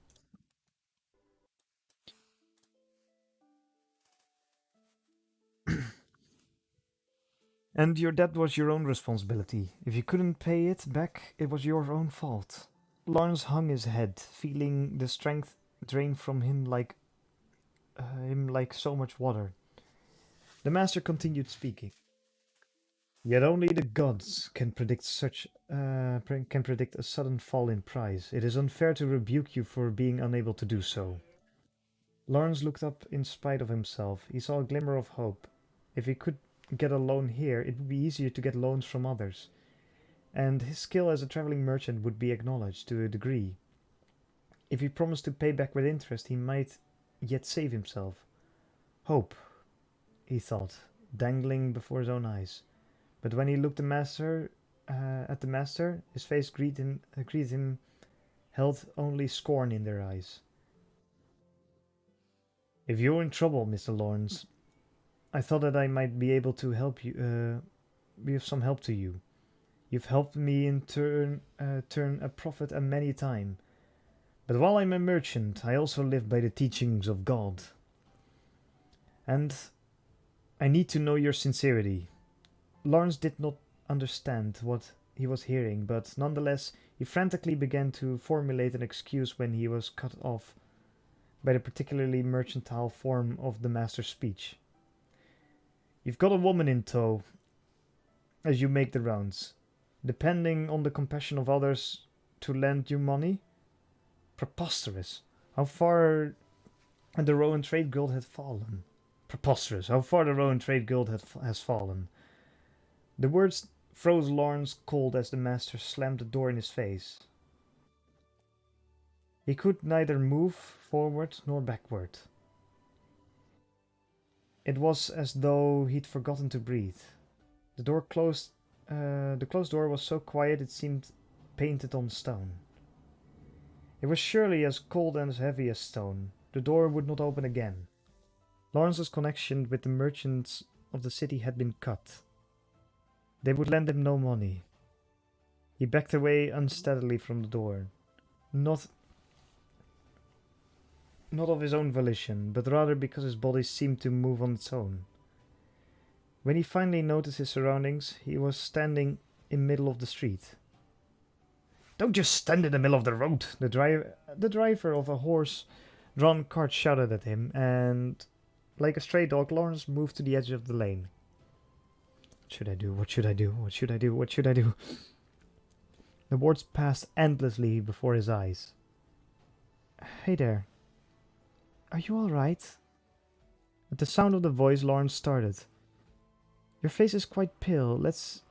And your debt was your own responsibility. If you couldn't pay it back, it was your own fault. Lawrence hung his head, feeling the strength drain from him like so much water. The master continued speaking. Yet only the gods can predict can predict a sudden fall in price. It is unfair to rebuke you for being unable to do so. Lawrence looked up in spite of himself. He saw a glimmer of hope. If he could get a loan here, it would be easier to get loans from others. And his skill as a traveling merchant would be acknowledged to a degree. If he promised to pay back with interest, he might yet save himself. Hope, he thought, dangling before his own eyes. But when he looked at the master, his face greeted him held only scorn in their eyes. If you're in trouble, Mr. Lawrence, I thought that I might be able to help you, be of some help to you. You've helped me in turn a profit a many time. But while I'm a merchant, I also live by the teachings of God. And I need to know your sincerity. Lawrence did not understand what he was hearing, but nonetheless he frantically began to formulate an excuse when he was cut off by the particularly mercantile form of the master's speech. You've got a woman in tow as you make the rounds, depending on the compassion of others to lend you money? Preposterous. How far the Rowan Trade Guild had fallen. Preposterous. How far the Rowan Trade Guild has fallen. The words froze Lawrence cold as the master slammed the door in his face. He could neither move forward nor backward. It was as though he'd forgotten to breathe. The closed door was so quiet it seemed painted on stone. It was surely as cold and as heavy as stone. The door would not open again. Lawrence's connection with the merchants of the city had been cut. They would lend him no money. He backed away unsteadily from the door. Not of his own volition, but rather because his body seemed to move on its own. When he finally noticed his surroundings, he was standing in the middle of the street. "Don't just stand in the middle of the road!" The driver of a horse-drawn cart shouted at him, and like a stray dog, Lawrence moved to the edge of the lane. What should I do? What should I do? What should I do? What should I do? The words passed endlessly before his eyes. "Hey there. Are you all right?" At the sound of the voice, Lawrence started. "Your face is quite pale. Let's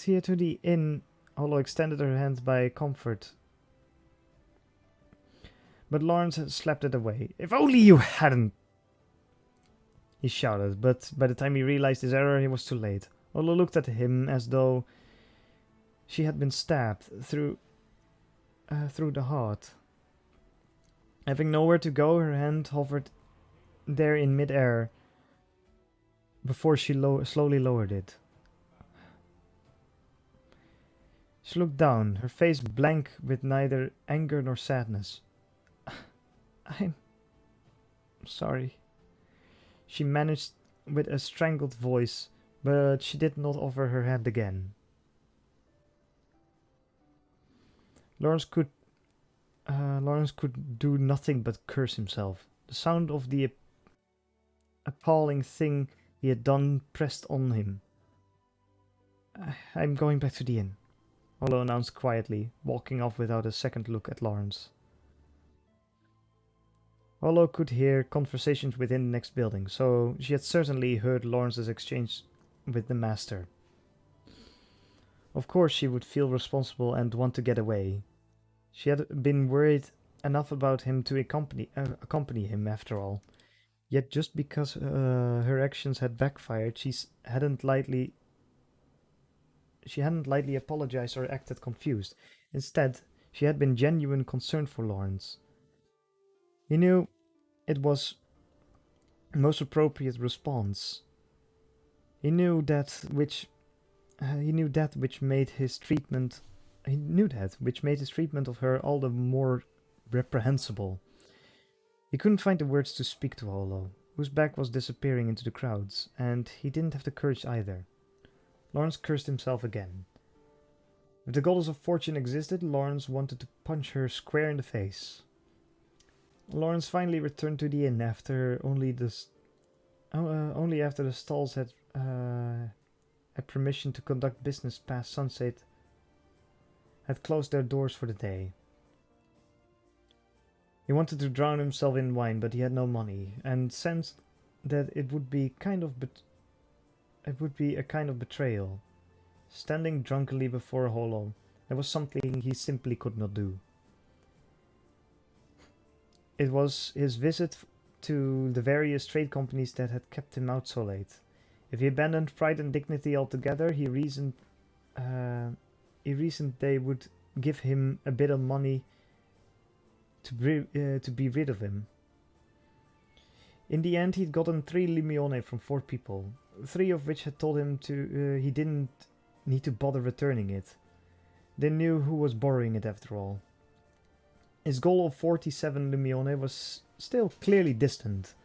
hear to the inn." Hollow extended her hand by comfort. But Lawrence had slapped it away. "If only you hadn't!" he shouted, but by the time he realized his error, he was too late. Hollow looked at him as though she had been stabbed through the heart. Having nowhere to go, her hand hovered there in mid-air before she slowly lowered it. She looked down, her face blank with neither anger nor sadness. "I'm sorry," she managed with a strangled voice, but she did not offer her hand again. Lawrence could do nothing but curse himself. The sound of the appalling thing he had done pressed on him. "I'm going back to the inn," Hollow announced quietly, walking off without a second look at Lawrence. Hollow could hear conversations within the next building, so she had certainly heard Lawrence's exchange with the master. Of course she would feel responsible and want to get away. She had been worried enough about him to accompany him after all. Yet just because her actions had backfired, she hadn't lightly apologized or acted confused. Instead, she had been genuine concern for Lawrence. He knew it was the most appropriate response. He knew that which made his treatment of her all the more reprehensible. He couldn't find the words to speak to Hollow, whose back was disappearing into the crowds, and he didn't have the courage either. Lawrence cursed himself again. If the goddess of fortune existed, Lawrence wanted to punch her square in the face. Lawrence finally returned to the inn after only after the stalls had a permission to conduct business past sunset, had closed their doors for the day. He wanted to drown himself in wine, but he had no money, and sensed that it would be a kind of betrayal. Standing drunkenly before Hollow, that was something he simply could not do. It was his visit to the various trade companies that had kept him out so late. If he abandoned pride and dignity altogether, he reasoned they would give him a bit of money to be rid of him. In the end, he'd gotten 3 limione from 4 people, 3 of which had told him he didn't need to bother returning it. They knew who was borrowing it after all. His goal of 47 limione was still clearly distant.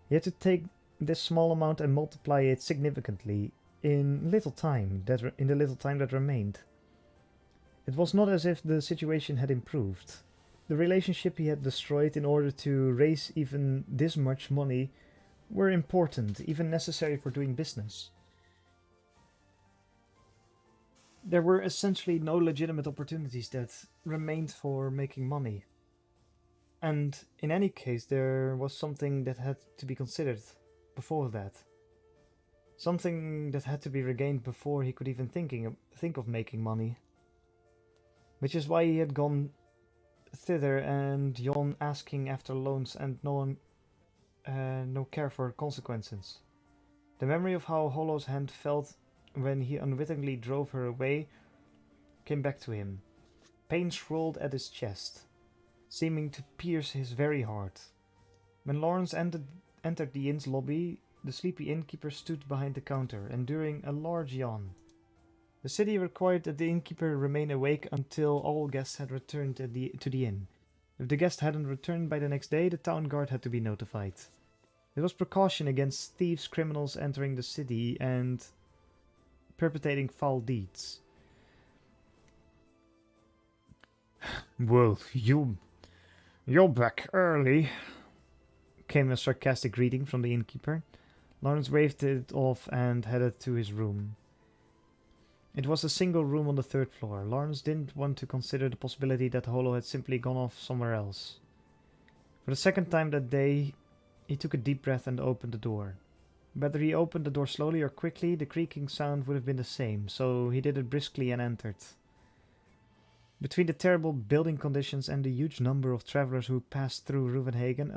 He had to take this small amount and multiply it significantly in the little time that remained. It was not as if the situation had improved. The relationship he had destroyed in order to raise even this much money were important, even necessary for doing business. There were essentially no legitimate opportunities that remained for making money. And in any case, there was something that had to be considered before that. Something that had to be regained before he could even think of making money. Which is why he had gone thither and Jon asking after loans and no care for consequences. The memory of how Hollow's hand felt when he unwittingly drove her away came back to him. Pain swirled at his chest, seeming to pierce his very heart. When Lawrence entered the inn's lobby, the sleepy innkeeper stood behind the counter, enduring a large yawn. The city required that the innkeeper remain awake until all guests had returned to the inn. If the guest hadn't returned by the next day, the town guard had to be notified. It was precaution against thieves, criminals entering the city and perpetrating foul deeds. Well, you're back early, came a sarcastic greeting from the innkeeper. Lawrence waved it off and headed to his room. It was a single room on the 3rd floor. Lawrence didn't want to consider the possibility that Hollow had simply gone off somewhere else. For the second time that day, he took a deep breath and opened the door. Whether he opened the door slowly or quickly, the creaking sound would have been the same, so he did it briskly and entered. Between the terrible building conditions and the huge number of travelers who passed through Ruvenhagen,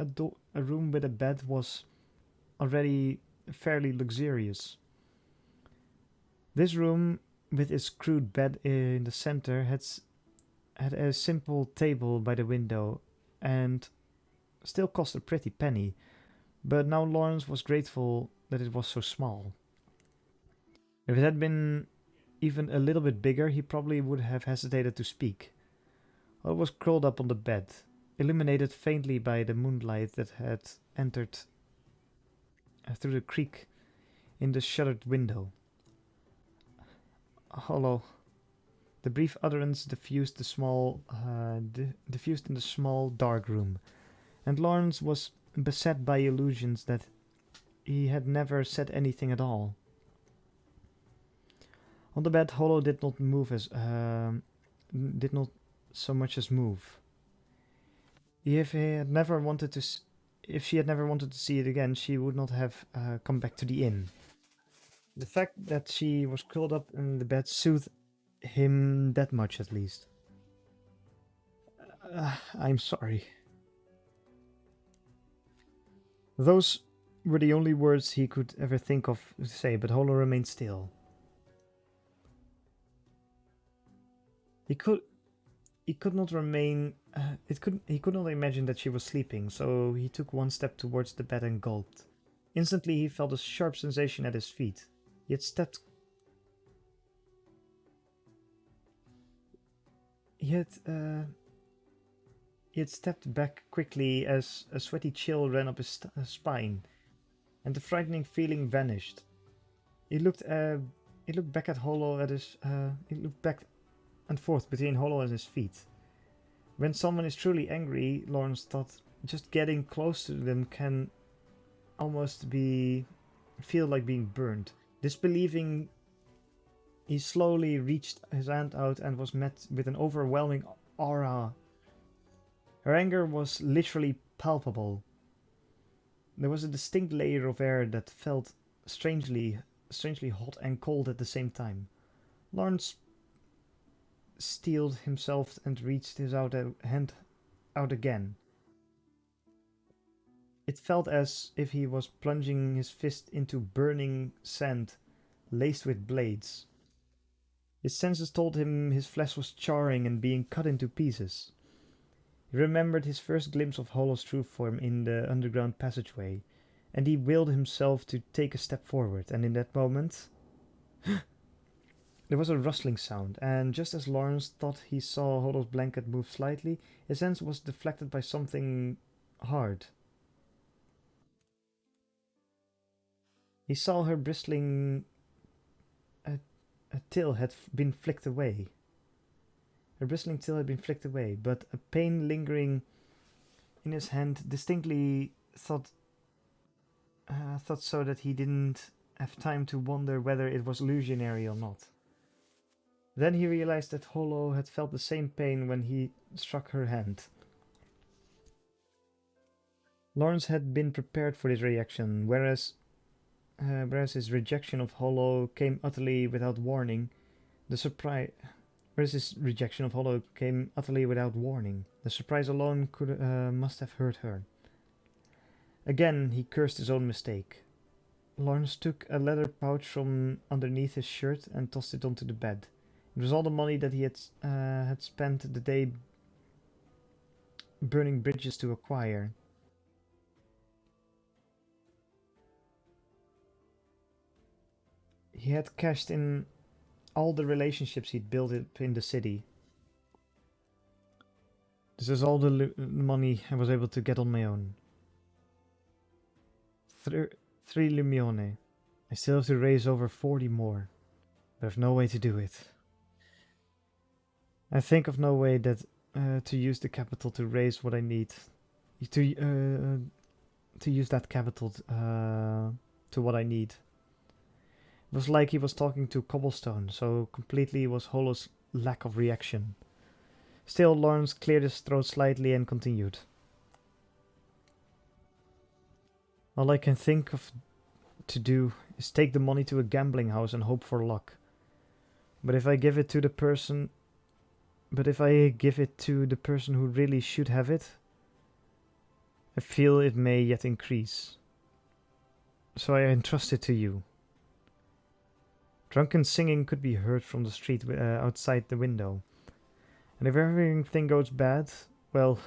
a room with a bed was already fairly luxurious. This room, with its crude bed in the center, had a simple table by the window and still cost a pretty penny, but now Lawrence was grateful that it was so small. If it had been even a little bit bigger, he probably would have hesitated to speak. I was curled up on the bed, illuminated faintly by the moonlight that had entered through the creak in the shuttered window. Hollow. The brief utterance diffused in the small, dark room, and Lawrence was beset by illusions that he had never said anything at all. On the bed, Hollow did not so much as move. If she had never wanted to see it again, she would not have come back to the inn. The fact that she was curled up in the bed soothed him that much, at least. I'm sorry. Those were the only words he could ever think of to say, but Hollow remained still. He could not imagine that she was sleeping, so he took one step towards the bed and gulped. Instantly he felt a sharp sensation at his feet. He had stepped back quickly as a sweaty chill ran up his spine, and the frightening feeling vanished. He looked back at Hollow he looked back and forth between Hollow and his feet. When someone is truly angry, Lawrence thought, just getting close to them can almost feel like being burned. Disbelieving He slowly reached his hand out and was met with an overwhelming aura. Her anger was literally palpable. There was a distinct layer of air that felt strangely hot and cold at the same time. Lawrence steeled himself and reached his hand out again. It felt as if he was plunging his fist into burning sand laced with blades. His senses told him his flesh was charring and being cut into pieces. He remembered his first glimpse of Hollow's true form in the underground passageway, and he willed himself to take a step forward, and in that moment there was a rustling sound, and just as Lawrence thought he saw Hollow's blanket move slightly, his sense was deflected by something hard. He saw her bristling a tail had been flicked away. Her bristling tail had been flicked away, but a pain lingering in his hand distinctly thought so that he didn't have time to wonder whether it was illusionary or not. Then he realized that Hollow had felt the same pain when he struck her hand. Lawrence had been prepared for this reaction, whereas his rejection of Hollow came utterly without warning. The surprise alone must have hurt her. Again, he cursed his own mistake. Lawrence took a leather pouch from underneath his shirt and tossed it onto the bed. It was all the money that he had spent the day burning bridges to acquire. He had cashed in all the relationships he'd built up in the city. This is all the money I was able to get on my own. 3 Lumione. I still have to raise over 40 more, but I've no way to do it. I think of no way that to use the capital to raise what I need. To use that capital to what I need. It was like he was talking to cobblestone, so completely was Hollow's lack of reaction. Still, Lawrence cleared his throat slightly and continued. All I can think of to do is take the money to a gambling house and hope for luck. But if I give it to the person who really should have it, I feel it may yet increase. So I entrust it to you. Drunken singing could be heard from the street outside the window. And if everything goes bad, well,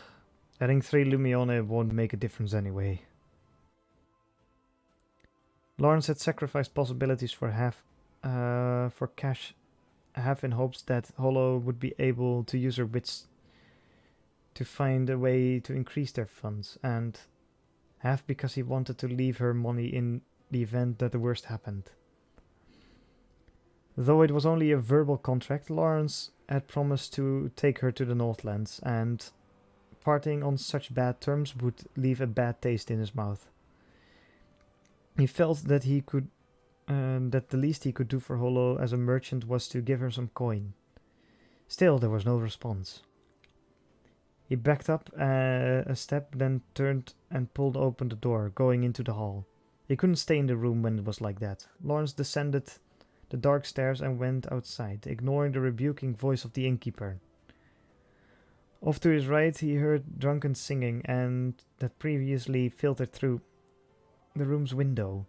adding 3 Lumione won't make a difference anyway. Lawrence had sacrificed possibilities for cash, half in hopes that Hollow would be able to use her wits to find a way to increase their funds, and half because he wanted to leave her money in the event that the worst happened. Though it was only a verbal contract, Lawrence had promised to take her to the Northlands, and parting on such bad terms would leave a bad taste in his mouth. He felt that that the least he could do for Hollow as a merchant was to give her some coin. Still, there was no response. He backed up a step, then turned and pulled open the door, going into the hall. He couldn't stay in the room when it was like that. Lawrence descended the dark stairs and went outside, ignoring the rebuking voice of the innkeeper. Off to his right, he heard drunken singing, and that previously filtered through the room's window.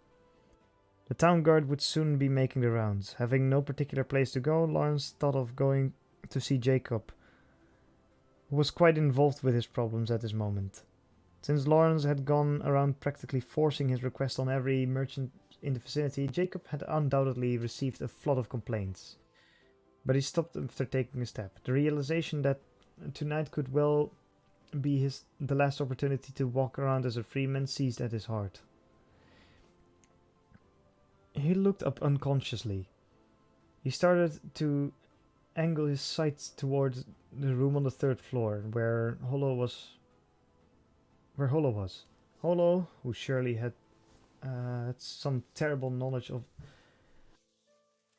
The town guard would soon be making the rounds. Having no particular place to go, Lawrence thought of going to see Jacob, who was quite involved with his problems at this moment. Since Lawrence had gone around practically forcing his request on every merchant in the vicinity, Jacob had undoubtedly received a flood of complaints. But he stopped after taking a step. The realization that tonight could well be the last opportunity to walk around as a freeman seized at his heart. He looked up unconsciously. He started to angle his sights towards the room on the 3rd floor, where Hollow was. Hollow, who surely had some terrible knowledge of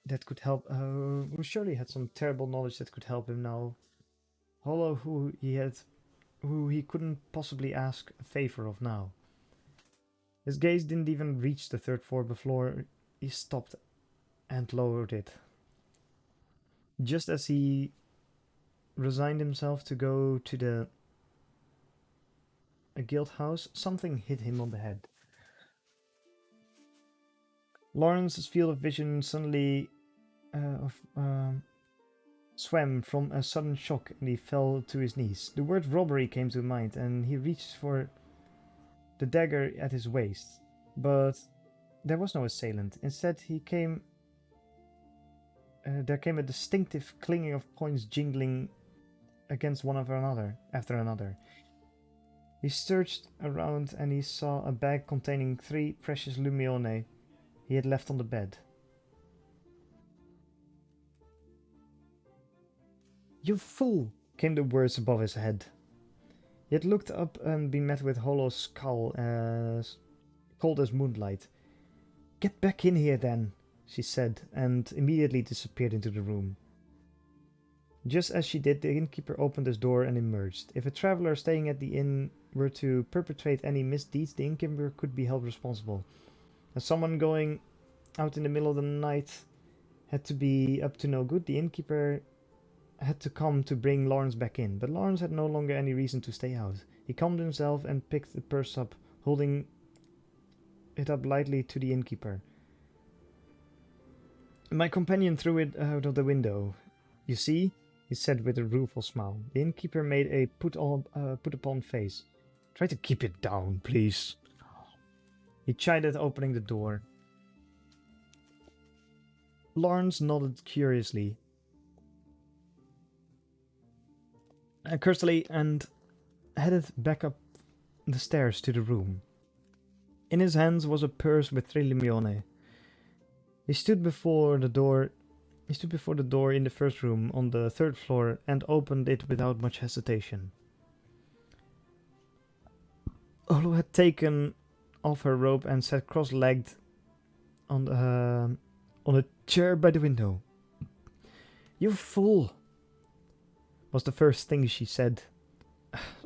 that could help, who surely had some terrible knowledge that could help him now. Hollow, who he couldn't possibly ask a favor of now. His gaze didn't even reach the third floor before he stopped and lowered it. Just as he resigned himself to go to a guild house, something hit him on the head. Lawrence's field of vision suddenly swam from a sudden shock and he fell to his knees. The word robbery came to mind and he reached for the dagger at his waist. But there was no assailant. Instead, there came a distinctive clinging of coins jingling against one after another. He searched around and he saw a bag containing 3 precious lumione he had left on the bed. "You fool!" came the words above his head. He had looked up and been met with Hollow's scowl as cold as moonlight. "Get back in here then," she said, and immediately disappeared into the room. Just as she did, the innkeeper opened his door and emerged. If a traveler staying at the inn were to perpetrate any misdeeds, the innkeeper could be held responsible. As someone going out in the middle of the night had to be up to no good, the innkeeper had to come to bring Lawrence back in, but Lawrence had no longer any reason to stay out. He calmed himself and picked the purse up, holding it up lightly to the innkeeper. My companion threw it out of the window. "You see?" he said with a rueful smile. The innkeeper made a put-upon face. "Try to keep it down, please." He chided, opening the door. Lawrence nodded curiously. Curtly, and headed back up the stairs to the room. In his hands was a purse with 3 limione. He stood before the door in the first room on the 3rd floor and opened it without much hesitation. Olo had taken off her robe and sat cross-legged on a chair by the window. "You fool!" was the first thing she said.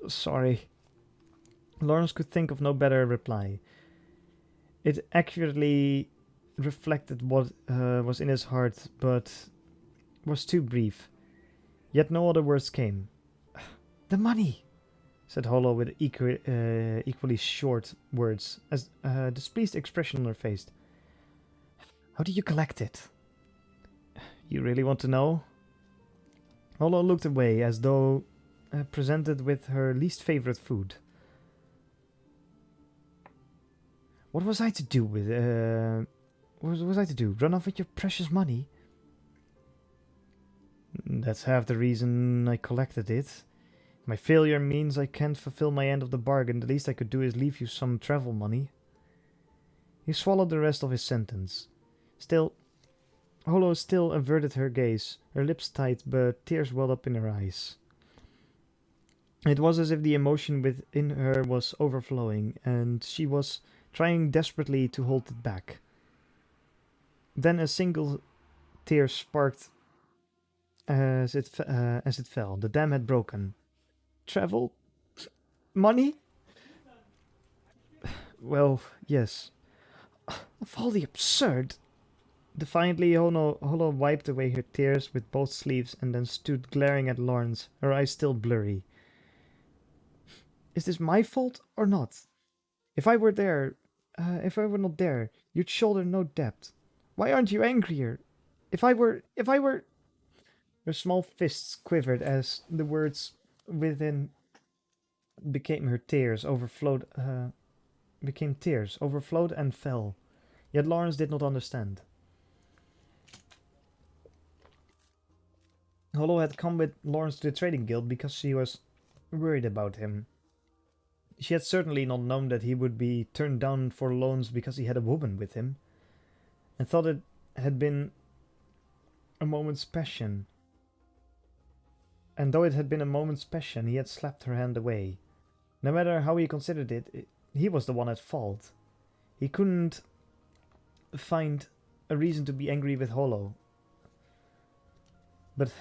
"Sorry." Lawrence could think of no better reply. It accurately reflected what was in his heart, but was too brief. Yet no other words came. "The money," said Hollow with equally short words, as a displeased expression on her face. "How do you collect it?" "You really want to know?" Hollow looked away as though presented with her least favorite food. What was I to do with what was I to do? Run off with your precious money? "That's half the reason I collected it. My failure means I can't fulfill my end of the bargain. The least I could do is leave you some travel money." He swallowed the rest of his sentence. Hollow still averted her gaze, her lips tight, but tears welled up in her eyes. It was as if the emotion within her was overflowing, and she was trying desperately to hold it back. Then a single tear sparked as it fell. The dam had broken. "Travel? Money?" "Well, yes." "Of all the absurd..." Defiantly, Hollow wiped away her tears with both sleeves and then stood glaring at Lawrence, her eyes still blurry. "Is this my fault or not? If I were not there, you'd shoulder no debt. Why aren't you angrier? If I were... Her small fists quivered as the words within became tears, overflowed and fell. Yet Lawrence did not understand. Hollow had come with Lawrence to the trading guild because she was worried about him. She had certainly not known that he would be turned down for loans because he had a woman with him, and thought it had been a moment's passion. And though it had been a moment's passion, he had slapped her hand away. No matter how he considered it, he was the one at fault. He couldn't find a reason to be angry with Hollow. But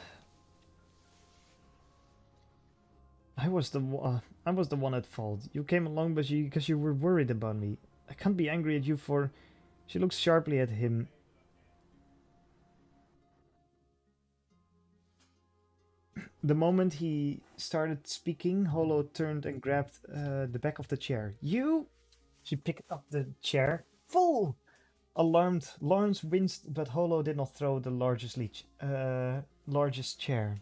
I was the one at fault. You came along because you were worried about me. I can't be angry at you for... She looks sharply at him. The moment he started speaking, Holo turned and grabbed the back of the chair. You? She picked up the chair. Fool! Alarmed, Lawrence winced, but Holo did not throw the largest chair.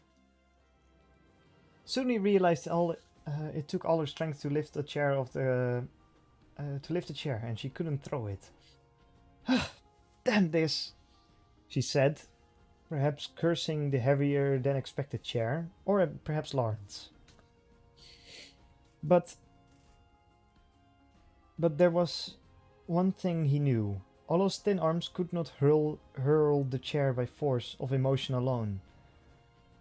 Soon he realized it took all her strength to lift the chair and she couldn't throw it. Damn this, she said, perhaps cursing the heavier than expected chair, or perhaps Lawrence. But there was one thing he knew. Holo's thin arms could not hurl the chair by force of emotion alone.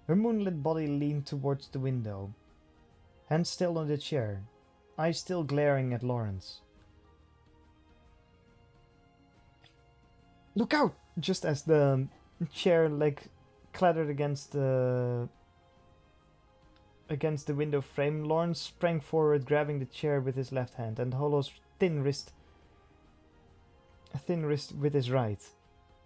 Her moonlit body leaned towards the window, hands still on the chair, eyes still glaring at Lawrence. Look out! Just as the chair leg clattered against the window frame, Lawrence sprang forward, grabbing the chair with his left hand and Holo's thin wrist with his right.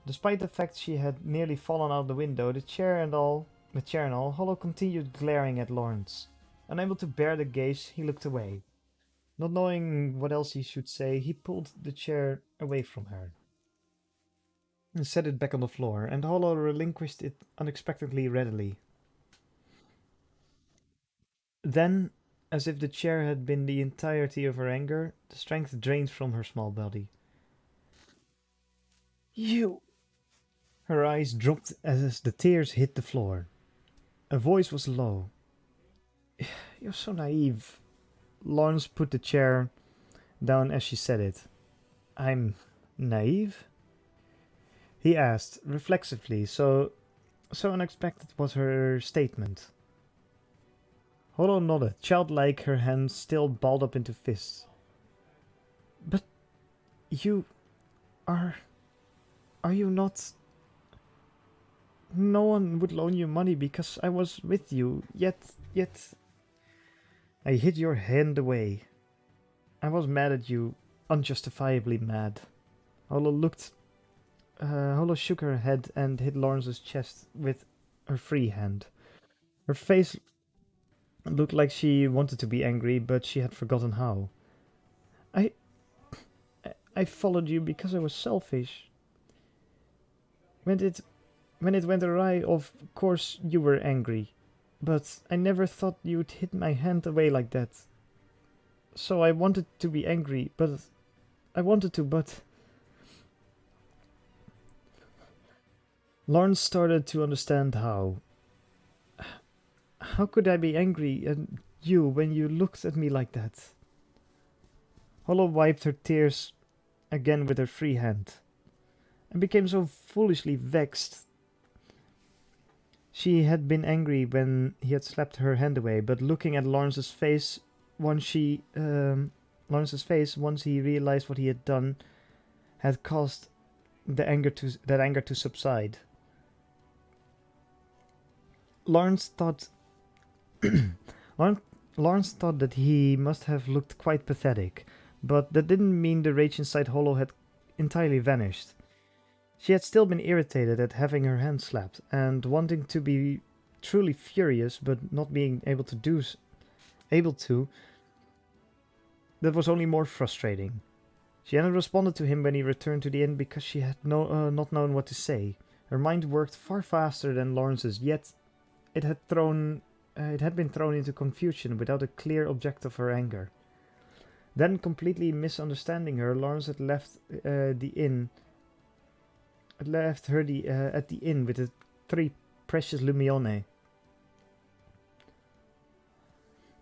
Despite the fact she had nearly fallen out the window, the chair and all, Holo continued glaring at Lawrence. Unable to bear the gaze, he looked away. Not knowing what else he should say, he pulled the chair away from her and set it back on the floor, and Holo relinquished it unexpectedly readily. Then, as if the chair had been the entirety of her anger, the strength drained from her small body. You! Her eyes dropped as the tears hit the floor. Her voice was low. You're so naive. Lawrence put the chair down as she said it. I'm naive? He asked, reflexively, so unexpected was her statement. Holo nodded, childlike, her hands still balled up into fists. But you are you not... No one would loan you money because I was with you, yet... I hid your hand away. I was mad at you, unjustifiably mad. Holo shook her head and hit Lawrence's chest with her free hand. Her face looked like she wanted to be angry, but she had forgotten how. I followed you because I was selfish. When it went awry, of course you were angry. But I never thought you'd hit my hand away like that. So I wanted to be angry, but... Lawrence started to understand how. How could I be angry at you when you looked at me like that? Holo wiped her tears again with her free hand, and became so foolishly vexed. She had been angry when he had slapped her hand away, but looking at Lawrence's face once he realized what he had done, had caused that anger to subside. Lawrence thought that he must have looked quite pathetic, but that didn't mean the rage inside Holo had entirely vanished. She had still been irritated at having her hand slapped, and wanting to be truly furious, but not being able to. That was only more frustrating. She hadn't responded to him when he returned to the inn because she had not known what to say. Her mind worked far faster than Lawrence's, yet it had been thrown into confusion without a clear object of her anger. Then, completely misunderstanding her, Lawrence had left the inn. Had left her at the inn with the 3 precious Lumione.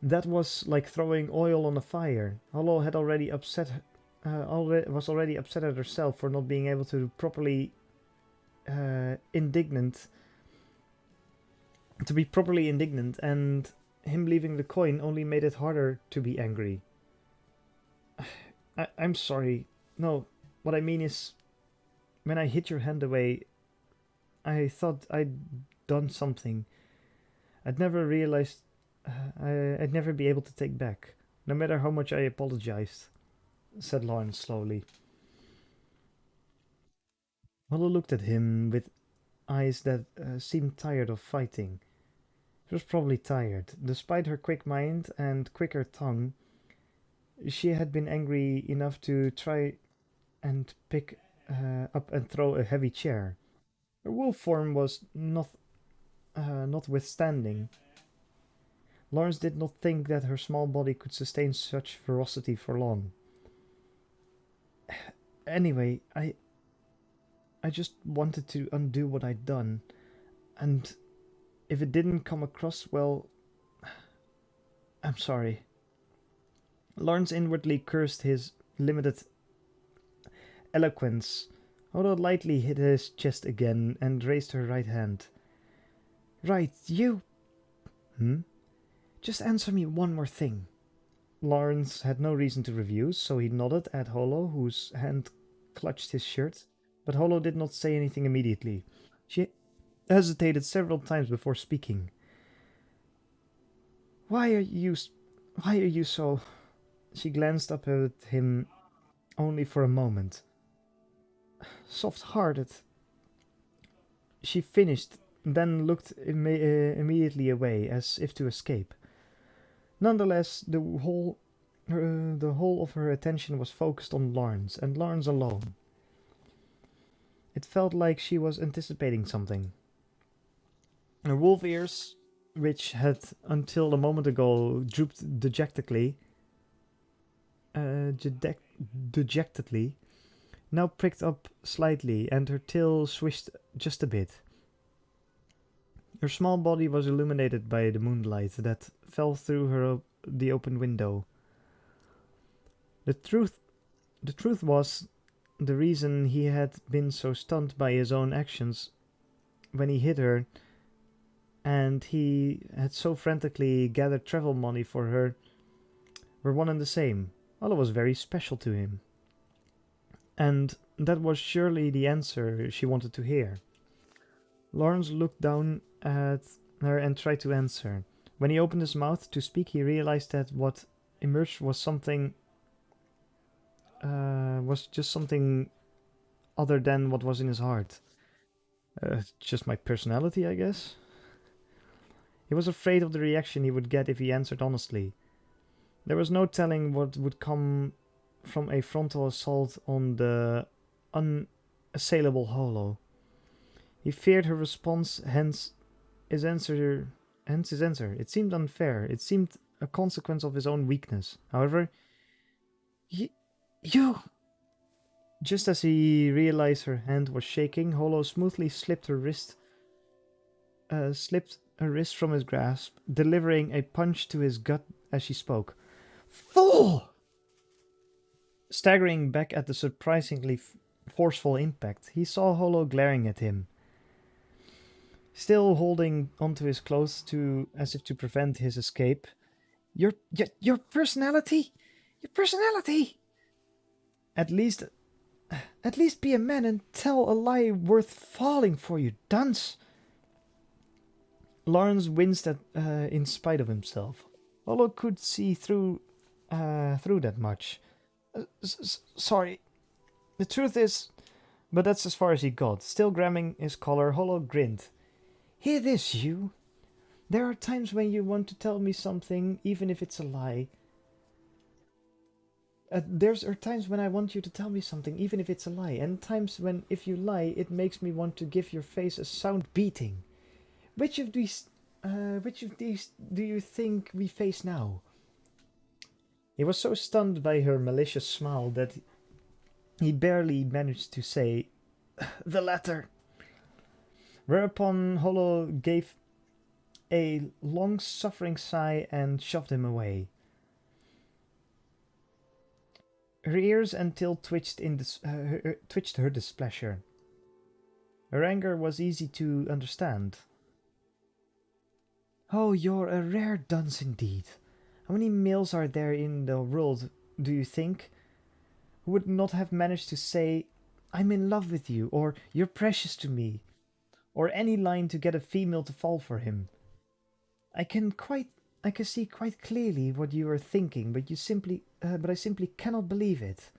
That was like throwing oil on a fire. Holo had already upset at herself for not being able to be properly indignant, and him leaving the coin only made it harder to be angry. I'm sorry. No, what I mean is, when I hit your hand away, I thought I'd done something I'd never realized I'd never be able to take back, no matter how much I apologized, said Lawrence slowly. Hollow looked at him with eyes that seemed tired of fighting. She was probably tired. Despite her quick mind and quicker tongue, she had been angry enough to try and pick up and throw a heavy chair. Her wolf form was notwithstanding. Lawrence did not think that her small body could sustain such ferocity for long. Anyway, I just wanted to undo what I'd done, and if it didn't come across well, I'm sorry. Lawrence inwardly cursed his limited eloquence. Odo lightly hit his chest again and raised her right hand. Right, you... Just answer me one more thing. Lawrence had no reason to refuse, so he nodded at Holo, whose hand clutched his shirt, but Holo did not say anything immediately. She hesitated several times before speaking. Why are you so... She glanced up at him only for a moment. Soft-hearted. She finished, then looked immediately away, as if to escape. Nonetheless, the whole of her attention was focused on Lawrence, and Lawrence alone. It felt like she was anticipating something. Her wolf ears, which had until a moment ago drooped dejectedly, now pricked up slightly, and her tail swished just a bit. Her small body was illuminated by the moonlight that fell through the open window. The truth was, the reason he had been so stunned by his own actions when he hit her, and he had so frantically gathered travel money for her, were one and the same. Allah was very special to him. And that was surely the answer she wanted to hear. Lawrence looked down at her and tried to answer. When he opened his mouth to speak, he realized that what emerged was just something other than what was in his heart. Just my personality, I guess. He was afraid of the reaction he would get if he answered honestly. There was no telling what would come from a frontal assault on the unassailable Holo. He feared her response, hence his answer. It seemed unfair. It seemed a consequence of his own weakness. However, you... Just as he realized her hand was shaking, Holo smoothly slipped her wrist from his grasp, delivering a punch to his gut as she spoke. Fool! Staggering back at the surprisingly forceful impact, he saw Holo glaring at him, still holding onto his clothes as if to prevent his escape. Your personality? Your personality! At least be a man and tell a lie worth falling for, you dunce! Lawrence winced in spite of himself. Holo could see through that much. Sorry. The truth is... But that's as far as he got. Still grabbing his collar, Holo grinned. Hear this, you. There are times when you want to tell me something, even if it's a lie. There are times when I want you to tell me something, even if it's a lie. And times when, if you lie, it makes me want to give your face a sound beating. Which of these do you think we face now? He was so stunned by her malicious smile that he barely managed to say, the latter. Whereupon Holo gave a long-suffering sigh and shoved him away. Her ears and tail twitched her displeasure. Her anger was easy to understand. Oh, you're a rare dunce indeed. How many males are there in the world, do you think, who would not have managed to say, I'm in love with you, or you're precious to me, or any line to get a female to fall for him. I can see quite clearly what you are thinking, but I simply cannot believe it.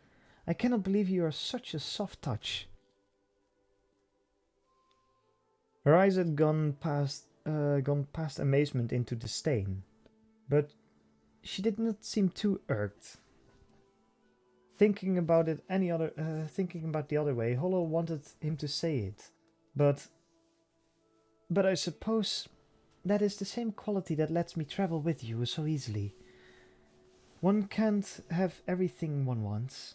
I cannot believe you are such a soft touch. Her eyes had gone past amazement into disdain, but she did not seem too irked. Thinking about the other way, Hollow wanted him to say it, but I suppose that is the same quality that lets me travel with you so easily. One can't have everything one wants.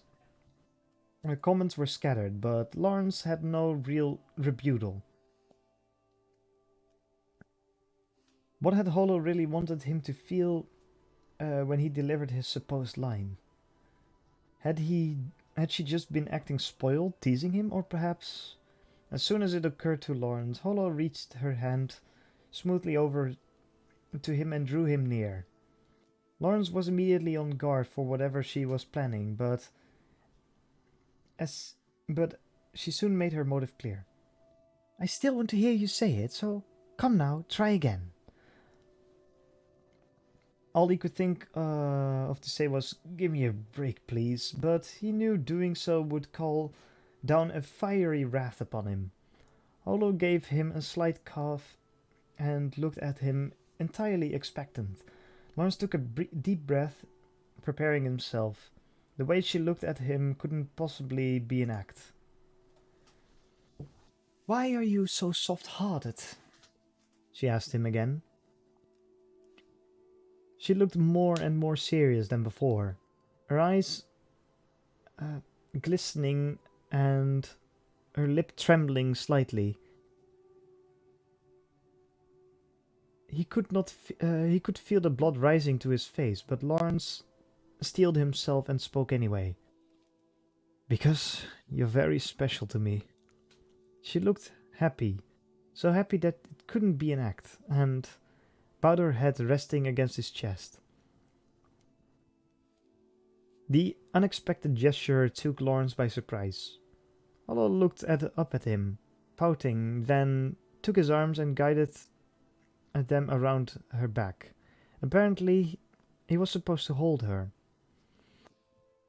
Her comments were scattered, but Lawrence had no real rebuttal. What had Hollow really wanted him to feel when he delivered his supposed line? Had she just been acting spoiled, teasing him, or perhaps... As soon as it occurred to Lawrence, Hollow reached her hand smoothly over to him and drew him near. Lawrence was immediately on guard for whatever she was planning, but she soon made her motive clear. I still want to hear you say it, so come now, try again. All he could think of to say was, give me a break, please, but he knew doing so would call down a fiery wrath upon him. Hollow gave him a slight cough and looked at him entirely expectant. Lawrence took a deep breath, preparing himself. The way she looked at him couldn't possibly be an act. Why are you so soft-hearted? She asked him again. She looked more and more serious than before, her eyes glistening and her lip trembling slightly. He could feel the blood rising to his face, but Lawrence steeled himself and spoke anyway. Because you're very special to me. She looked happy, so happy that it couldn't be an act, and bowed her head resting against his chest. The unexpected gesture took Lawrence by surprise. Hollow looked up at him, pouting, then took his arms and guided them around her back. Apparently, he was supposed to hold her.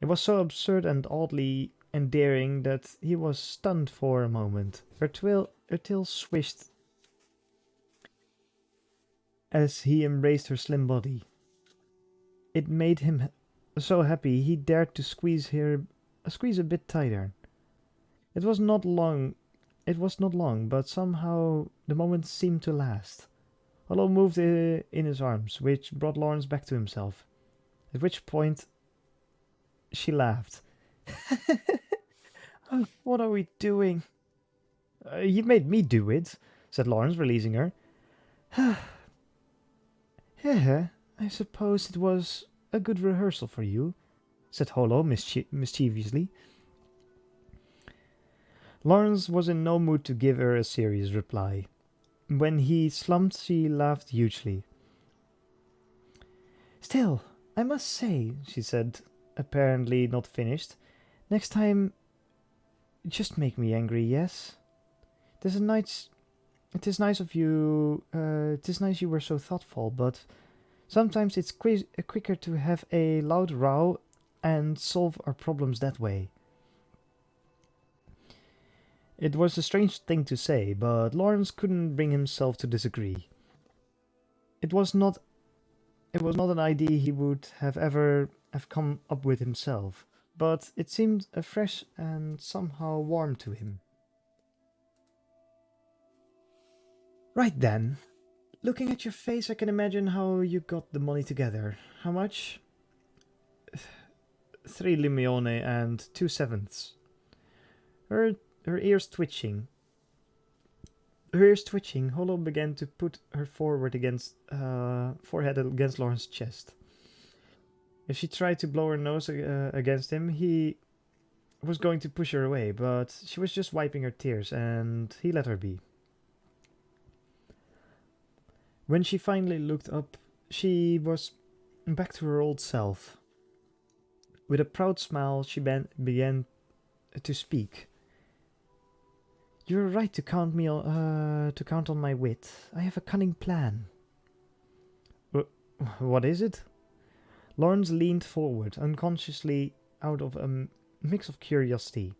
It was so absurd and oddly endearing that he was stunned for a moment. Her tail swished as he embraced her slim body. It made him so happy he dared to squeeze a bit tighter. It was not long, but somehow the moment seemed to last. Hollow moved in his arms, which brought Lawrence back to himself. At which point, she laughed. Oh, what are we doing? You made me do it, said Lawrence, releasing her. Yeah, I suppose it was a good rehearsal for you, said Hollow mischievously. Lawrence was in no mood to give her a serious reply. When he slumped, she laughed hugely. Still, I must say, she said, apparently not finished, next time, just make me angry, yes? It is nice of you, it is nice you were so thoughtful, but sometimes it's quicker to have a loud row and solve our problems that way. It was a strange thing to say, but Lawrence couldn't bring himself to disagree. It was not an idea he would have ever come up with himself, but it seemed fresh and somehow warm to him. Right then. Looking at your face, I can imagine how you got the money together. How much? 3 limione and 2 sevenths. Her ears twitching. Hollow began to put her forehead against Lawrence's chest. If she tried to blow her nose against him, he was going to push her away, but she was just wiping her tears, and he let her be. When she finally looked up, she was back to her old self. With a proud smile, she began to speak. You're right to to count on my wit. I have a cunning plan. What is it? Lawrence leaned forward, unconsciously out of a mix of curiosity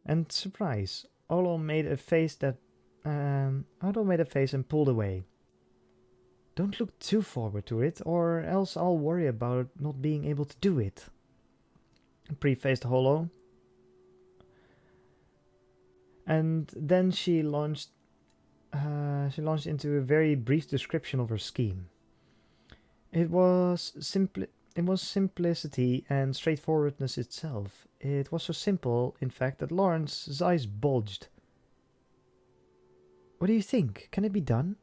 and surprise. Olo made a face and pulled away. Don't look too forward to it, or else I'll worry about not being able to do it. Prefaced Holo. And then she launched into a very brief description of her scheme. It was simplicity and straightforwardness itself. It was so simple, in fact, that Lawrence's eyes bulged. What do you think? Can it be done?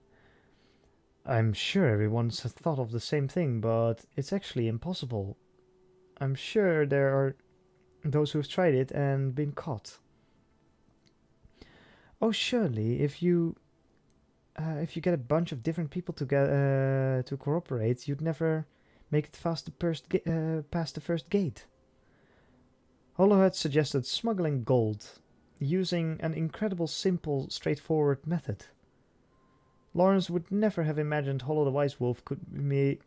I'm sure everyone's thought of the same thing, but it's actually impossible. I'm sure there are those who've tried it and been caught. Oh, surely, if you get a bunch of different people together to cooperate, you'd never make it past the first gate. Holo had suggested smuggling gold, using an incredible simple, straightforward method. Lawrence would never have imagined Holo the Wise Wolf could make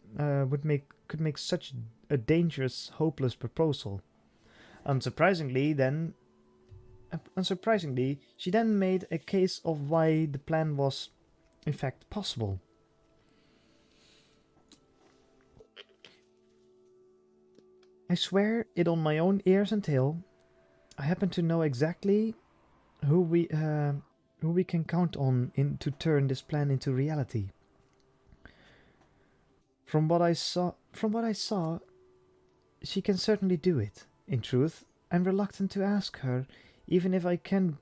such a dangerous, hopeless proposal. Unsurprisingly, she then made a case of why the plan was, in fact, possible. I swear it on my own ears and tail. I happen to know exactly who we can count on to turn this plan into reality. From what I saw, she can certainly do it. In truth, I'm reluctant to ask her, even if I can.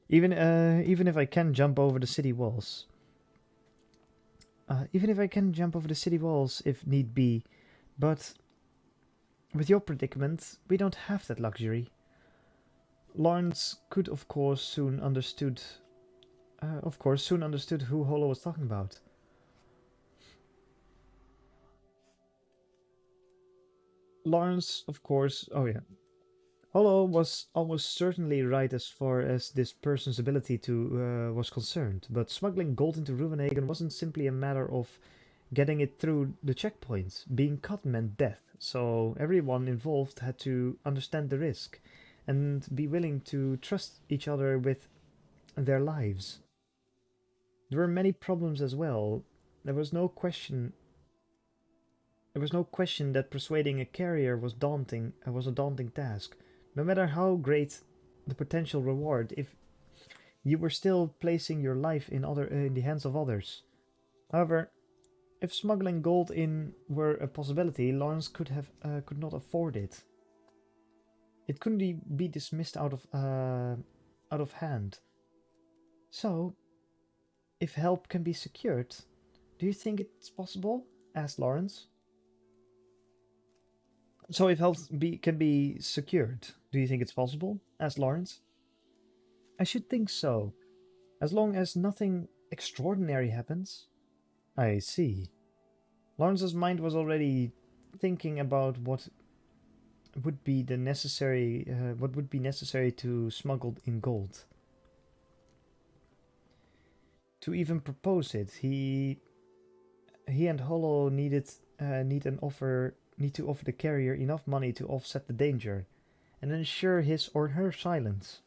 Even if I can jump over the city walls. Even if I can jump over the city walls if need be, but with your predicament, we don't have that luxury. Lawrence could, of course, soon understood who Holo was talking about. Lawrence, of course, oh yeah. Holo was almost certainly right as far as this person's ability to was concerned, but smuggling gold into Ruvenhagen wasn't simply a matter of getting it through the checkpoints. Being caught meant death, so everyone involved had to understand the risk and be willing to trust each other with their lives. There were many problems as well. There was no question that persuading a carrier was a daunting task. No matter how great the potential reward, if you were still placing your life in the hands of others. However, if smuggling gold in were a possibility, Lawrence could not afford it. It couldn't be dismissed out of hand. So, if help can be secured, do you think it's possible? Asked Lawrence. So if help can be secured, do you think it's possible? Asked Lawrence. I should think so, as long as nothing extraordinary happens. I see. Lawrence's mind was already thinking about what would be necessary to smuggle in gold. To even propose it, he and Holo need to offer the carrier enough money to offset the danger and ensure his or her silence.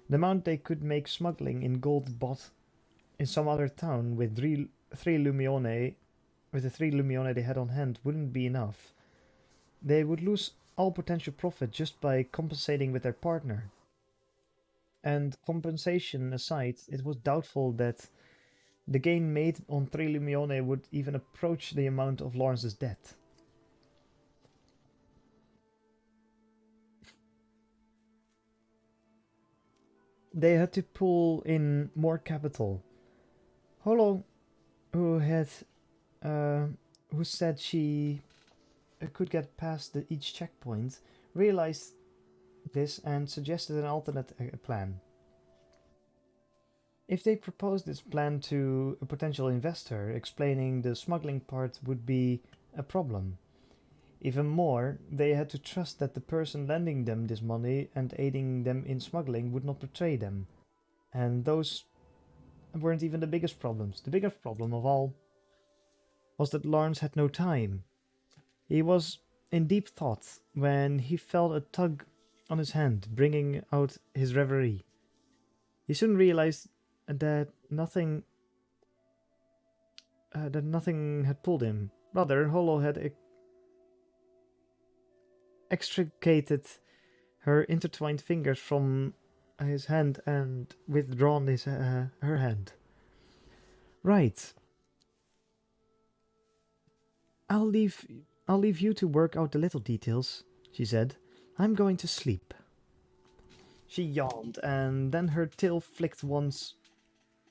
The amount they could make smuggling in gold bought in some other town with the 3 Lumione they had on hand wouldn't be enough. They would lose all potential profit just by compensating with their partner. And compensation aside, it was doubtful that the gain made on 3 Lumione would even approach the amount of Lawrence's debt. They had to pull in more capital. Holo, who said she could get past each checkpoint, realized this and suggested an alternate plan. If they proposed this plan to a potential investor, explaining the smuggling part would be a problem. Even more, they had to trust that the person lending them this money and aiding them in smuggling would not betray them. And those weren't even the biggest problems. The biggest problem of all was that Lawrence had no time. He was in deep thought when he felt a tug on his hand, bringing out his reverie. He soon realized that nothing had pulled him. Rather, Hollow had extricated her intertwined fingers from his hand and withdrawn her hand. Right. I'll leave you to work out the little details, she said. I'm going to sleep. She yawned, and then her tail flicked once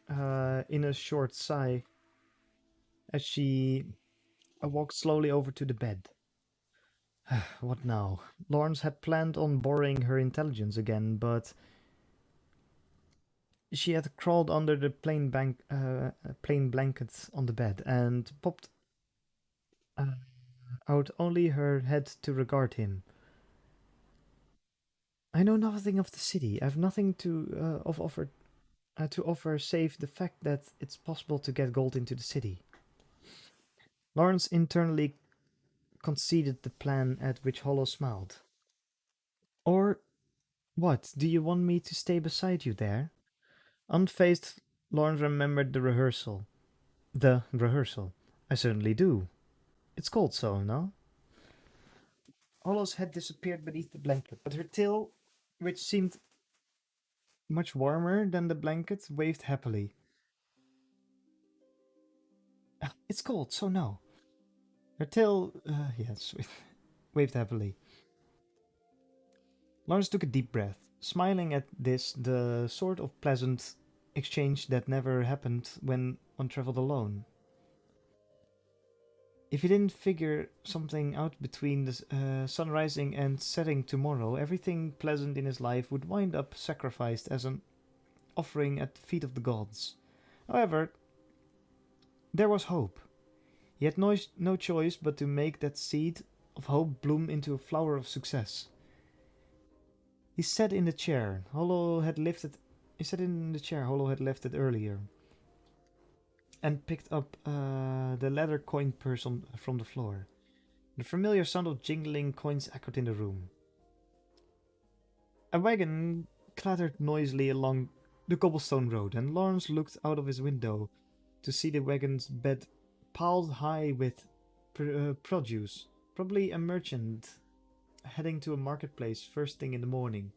in a short sigh as she walked slowly over to the bed. What now? Lawrence had planned on borrowing her intelligence again, but she had crawled under the plain blankets on the bed and popped uh, out only her head to regard him. I know nothing of the city. I've nothing to offer save the fact that it's possible to get gold into the city. Lawrence internally conceded the plan, at which Hollow smiled. Or what? Do you want me to stay beside you there? Unfazed, Lawrence remembered the rehearsal. The rehearsal. I certainly do. It's cold so, no? Hollow's head disappeared beneath the blanket, but her tail, which seemed much warmer than the blanket, waved happily. It's cold, so no. Her tail, yes, waved happily. Lawrence took a deep breath, smiling at this, the sort of pleasant exchange that never happened when one traveled alone. If he didn't figure something out between the sun rising and setting tomorrow, everything pleasant in his life would wind up sacrificed as an offering at the feet of the gods. However, there was hope. He had no choice but to make that seed of hope bloom into a flower of success. He sat in the chair Hollow had lifted. He sat in the chair Hollow had left it earlier, and picked up the leather coin purse from the floor. The familiar sound of jingling coins echoed in the room. A wagon clattered noisily along the cobblestone road, and Lawrence looked out of his window to see the wagon's bed piled high with produce, probably a merchant heading to a marketplace first thing in the morning.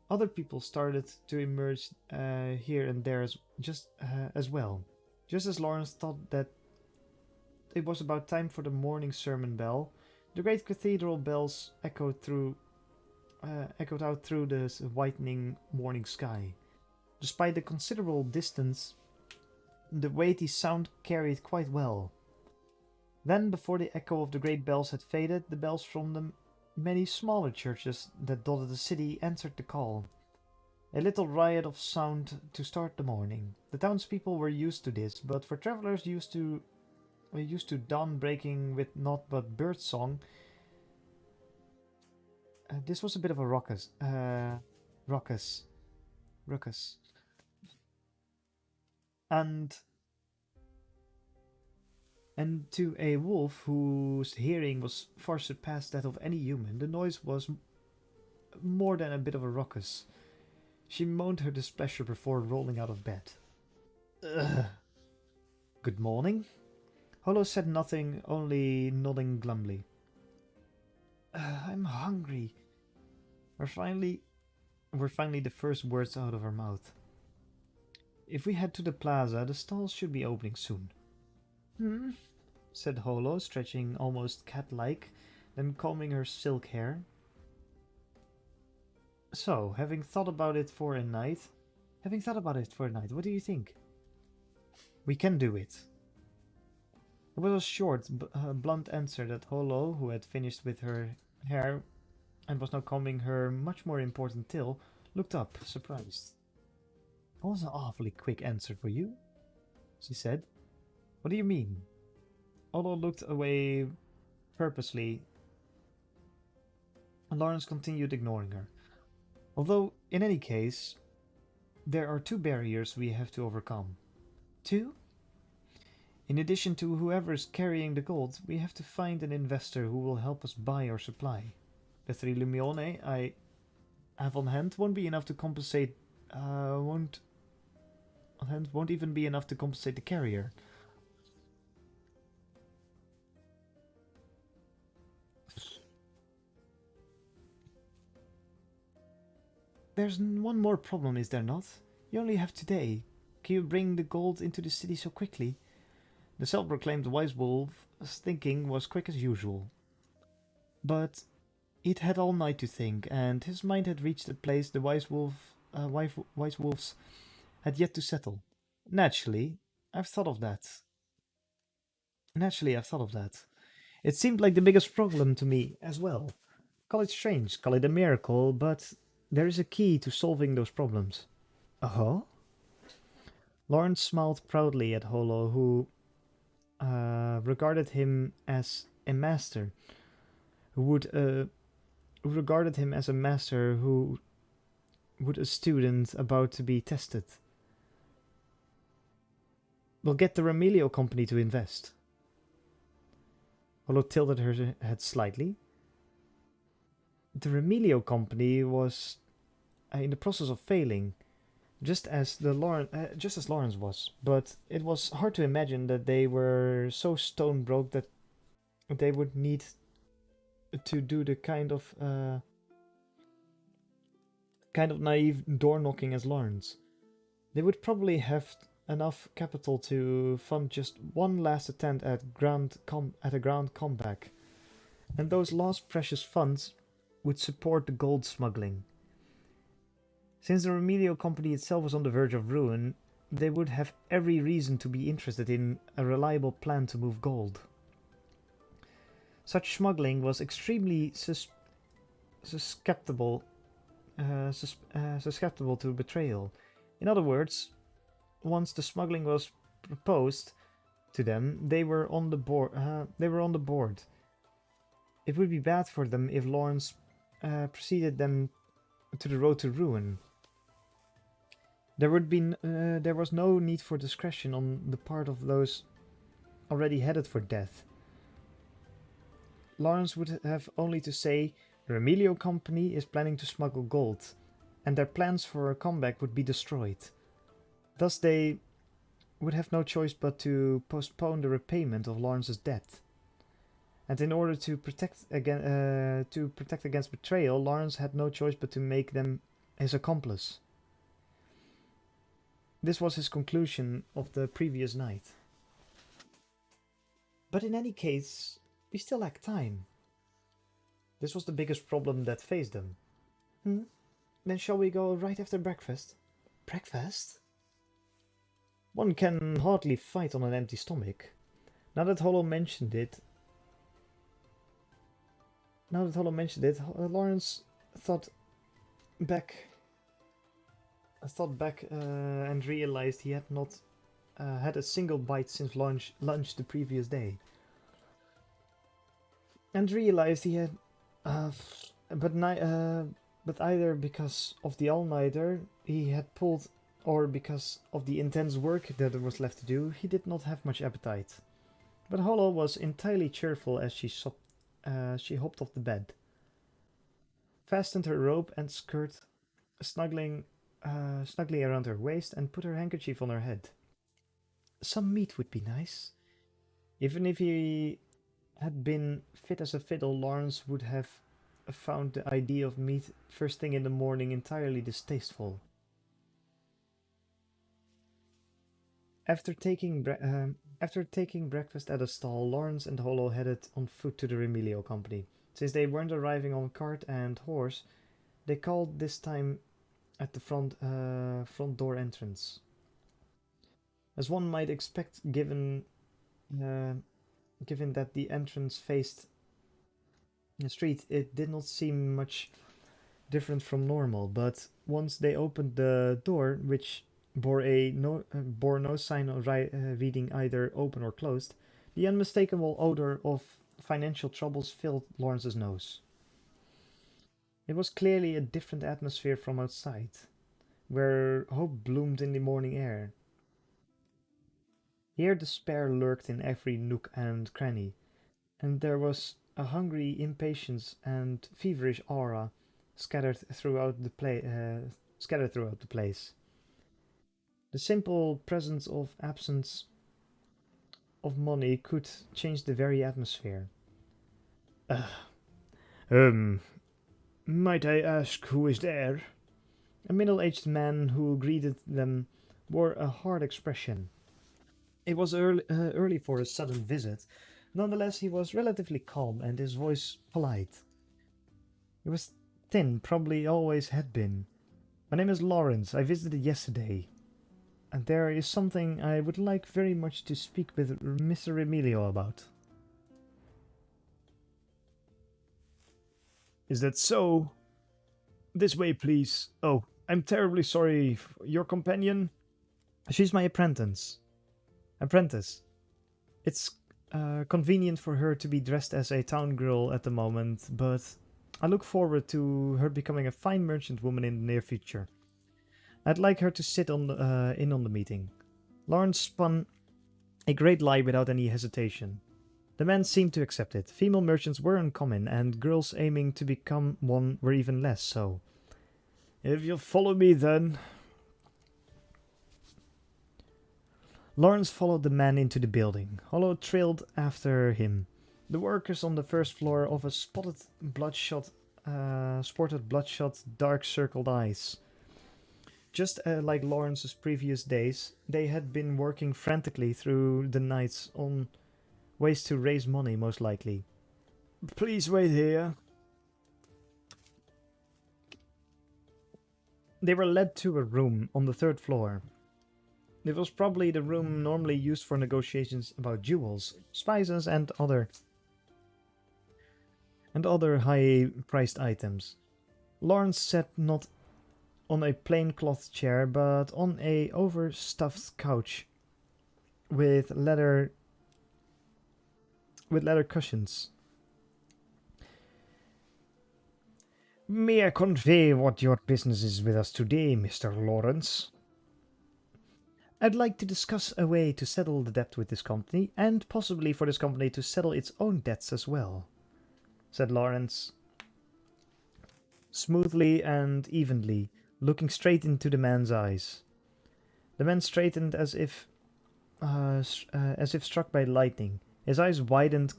Other people started to emerge here and there as well. Just as Lawrence thought that it was about time for the morning sermon bell, the great cathedral bells echoed out through the whitening morning sky. Despite the considerable distance, the weighty sound carried quite well. Then, before the echo of the great bells had faded, the bells from the many smaller churches that dotted the city answered the call. A little riot of sound to start the morning. The townspeople were used to this, but for travelers used to dawn breaking with naught but bird song, this was a bit of a ruckus. And to a wolf whose hearing was far surpassed that of any human, the noise was more than a bit of a ruckus. She moaned her displeasure before rolling out of bed. Ugh. Good morning. Hollow said nothing, only nodding glumly. I'm hungry. Were finally the first words out of her mouth. If we head to the plaza, the stalls should be opening soon. Said Hollow, stretching almost cat-like, then combing her silk hair. So, having thought about it for a night, what do you think? We can do it. It was a short, blunt answer that Hollow, who had finished with her hair and was now combing her much more important tail, looked up, surprised. That was an awfully quick answer for you, she said. What do you mean? Hollow looked away Purposely, Lawrence continued ignoring her. Although, in any case, there are two barriers we have to overcome. Two? In addition to whoever is carrying the gold, we have to find an investor who will help us buy our supply. The 3 Lumione I have on hand won't be enough to compensate. Won't on hand won't even be enough to compensate the carrier. There's one more problem, is there not? You only have today. Can you bring the gold into the city so quickly? The self-proclaimed wise wolf's thinking was quick as usual. But it had all night to think, and his mind had reached a place the wise wolves had yet to settle. Naturally, I've thought of that. Naturally, I've thought of that. It seemed like the biggest problem to me as well. Call it strange, call it a miracle, but there is a key to solving those problems. Uh-huh? Lawrence smiled proudly at Holo, who regarded him as a master, who regarded him as a master who would a student about to be tested. We'll get the Remilio company to invest. Holo tilted her head slightly. The Remilio company was in the process of failing, just as Lawrence was, but it was hard to imagine that they were so stone broke that they would need to do the kind of naive door knocking as Lawrence. They would probably have enough capital to fund just one last attempt at a ground comeback, and those last precious funds would support the gold smuggling. Since the Remilio company itself was on the verge of ruin, they would have every reason to be interested in a reliable plan to move gold. Such smuggling was extremely susceptible to betrayal. In other words, once the smuggling was proposed to them, they were on the board. It would be bad for them if Lawrence preceded them to the road to ruin. There was no need for discretion on the part of those already headed for death. Lawrence would have only to say, the Remilio company is planning to smuggle gold, and their plans for a comeback would be destroyed. Thus they would have no choice but to postpone the repayment of Lawrence's debt. And in order to protect against betrayal, Lawrence had no choice but to make them his accomplice. This was his conclusion of the previous night. But in any case, we still lack time. This was the biggest problem that faced them. Then shall we go right after breakfast? Breakfast? One can hardly fight on an empty stomach. Now that Holo mentioned it, Lawrence thought back and realized he had not had a single bite since lunch the previous day. And realized he had, but either because of the all-nighter he had pulled or because of the intense work that there was left to do, he did not have much appetite. But Holo was entirely cheerful as she hopped off the bed, fastened her robe and skirt snugly around her waist, and put her handkerchief on her head. Some meat would be nice. Even if he had been fit as a fiddle, Lawrence would have found the idea of meat first thing in the morning entirely distasteful. After taking breakfast at a stall, Lawrence and Holo headed on foot to the Remilio company. Since they weren't arriving on cart and horse, they called this time at the front door entrance. As one might expect, given that the entrance faced the street, it did not seem much different from normal. But once they opened the door, which bore no sign of reading either open or closed, the unmistakable odor of financial troubles filled Lawrence's nose. It was clearly a different atmosphere from outside, where hope bloomed in the morning air. Here despair lurked in every nook and cranny, and there was a hungry impatience and feverish aura scattered throughout the place. The simple presence of absence of money could change the very atmosphere. Um, might I ask who is there? A middle-aged man who greeted them wore a hard expression. It was early for a sudden visit. Nonetheless, he was relatively calm and his voice polite. He was thin, probably always had been. My name is Lawrence. I visited yesterday. And there is something I would like very much to speak with Mr. Emilio about. Is that so? This way, please. Oh, I'm terribly sorry. Your companion? She's my apprentice. It's convenient for her to be dressed as a town girl at the moment, but I look forward to her becoming a fine merchant woman in the near future. I'd like her to sit in on the meeting. Lawrence spun a great lie without any hesitation. The men seemed to accept it. Female merchants were uncommon, and girls aiming to become one were even less so. If you'll follow me, then. Lawrence followed the man into the building. Hollow trailed after him. The workers on the first floor of a sported bloodshot, dark-circled eyes. Just like Lawrence's previous days, they had been working frantically through the nights on ways to raise money, most likely. Please wait here. They were led to a room on the third floor. It was probably the room normally used for negotiations about jewels, spices, and other high-priced items. Lawrence sat not on a plain cloth chair, but on a overstuffed couch with leather cushions. May I convey what your business is with us today, Mr. Lawrence? I'd like to discuss a way to settle the debt with this company, and possibly for this company to settle its own debts as well, said Lawrence, smoothly and evenly, looking straight into the man's eyes. The man straightened as if struck by lightning. His eyes widening.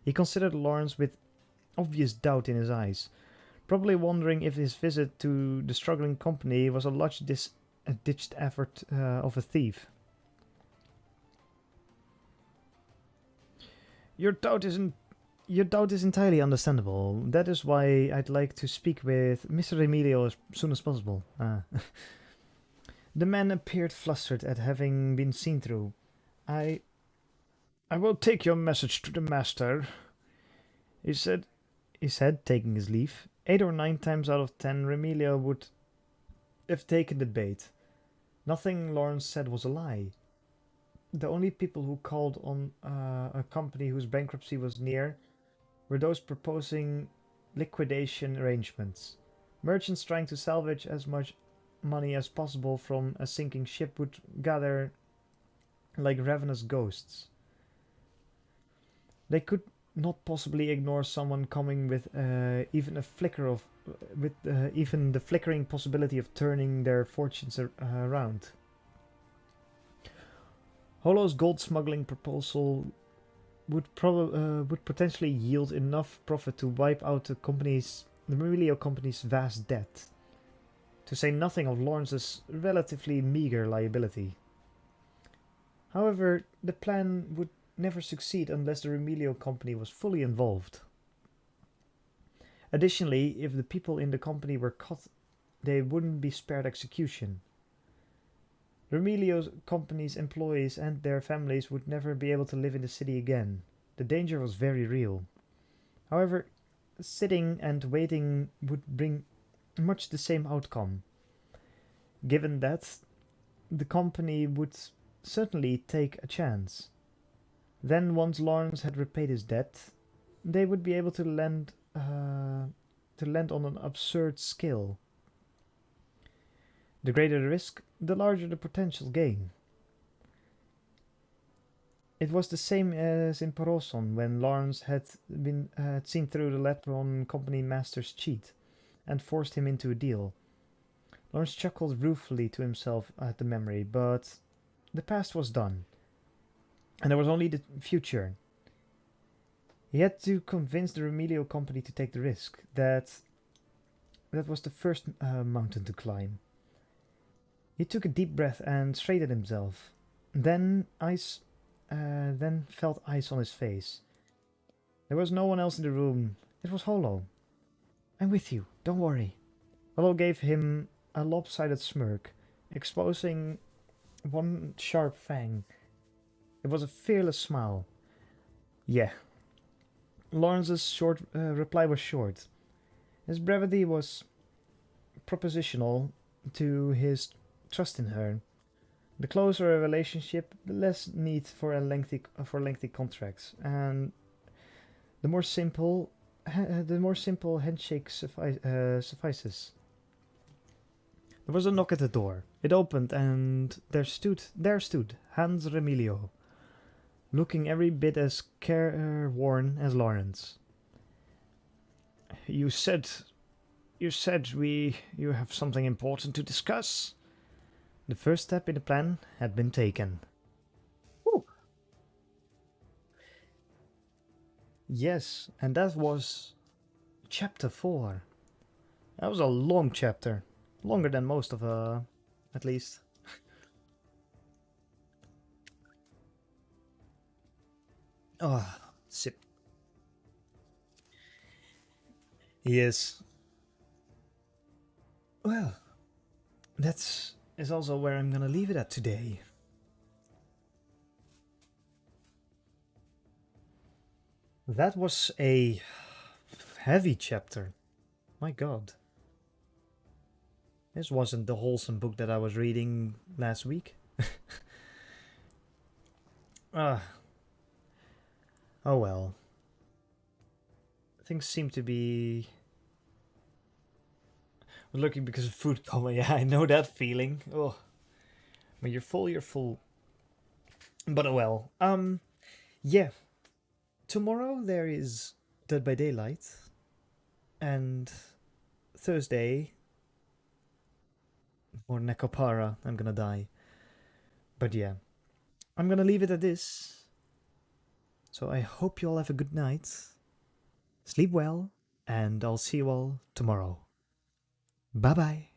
He considered Lawrence with obvious doubt in his eyes, probably wondering if his visit to the struggling company was a ditched effort of a thief. Your doubt is entirely understandable. That is why I'd like to speak with Mr. Emilio as soon as possible. The man appeared flustered at having been seen through. I will take your message to the master, he said, taking his leave. 8 or 9 times out of 10, Remilio would have taken the bait. Nothing Lawrence said was a lie. The only people who called on a company whose bankruptcy was near were those proposing liquidation arrangements. Merchants trying to salvage as much money as possible from a sinking ship would gather like ravenous ghosts. They could not possibly ignore someone coming with even the flickering possibility of turning their fortunes around. Hollow's gold smuggling proposal would potentially yield enough profit to wipe out the Murillo company's vast debt, to say nothing of Lawrence's relatively meager liability. However, the plan would never succeed unless the Remilio company was fully involved. Additionally, if the people in the company were caught, they wouldn't be spared execution. Remilio company's employees and their families would never be able to live in the city again. The danger was very real. However, sitting and waiting would bring much the same outcome. Given that, the company would certainly take a chance. Then, once Lawrence had repaid his debt, they would be able to lend on an absurd scale. The greater the risk, the larger the potential gain. It was the same as in Poroson when Lawrence had seen through the Lepron company master's cheat and forced him into a deal. Lawrence chuckled ruefully to himself at the memory, but the past was done, and there was only the future. He had to convince the Remilio company to take the risk. That was the first mountain to climb. He took a deep breath and straightened himself. Then felt ice on his face. There was no one else in the room. It was Holo. I'm with you, don't worry. Holo gave him a lopsided smirk, exposing one sharp fang. It was a fearless smile. Yeah. Lawrence's short reply was short. His brevity was propositional to his trust in her. The closer a relationship, the less need for lengthy contracts, and the more simple handshake suffices. There was a knock at the door. It opened, and there stood Hans Remilio, looking every bit as careworn as Lawrence. You said you have something important to discuss. The first step in the plan had been taken. Ooh. Yes, and that was chapter 4. That was a long chapter. Longer than most of at least. Oh, sip. Yes. Well, that's is also where I'm gonna leave it at today. That was a heavy chapter. My god. This wasn't the wholesome book that I was reading last week. Oh well. Things seem to be... I'm looking because of food coma. Yeah, I know that feeling. Oh. When you're full, you're full. But oh well. Yeah. Tomorrow there is Dead by Daylight. And Thursday, or Nekopara, I'm gonna die. But yeah, I'm gonna leave it at this. So I hope you all have a good night. Sleep well, and I'll see you all tomorrow. Bye bye.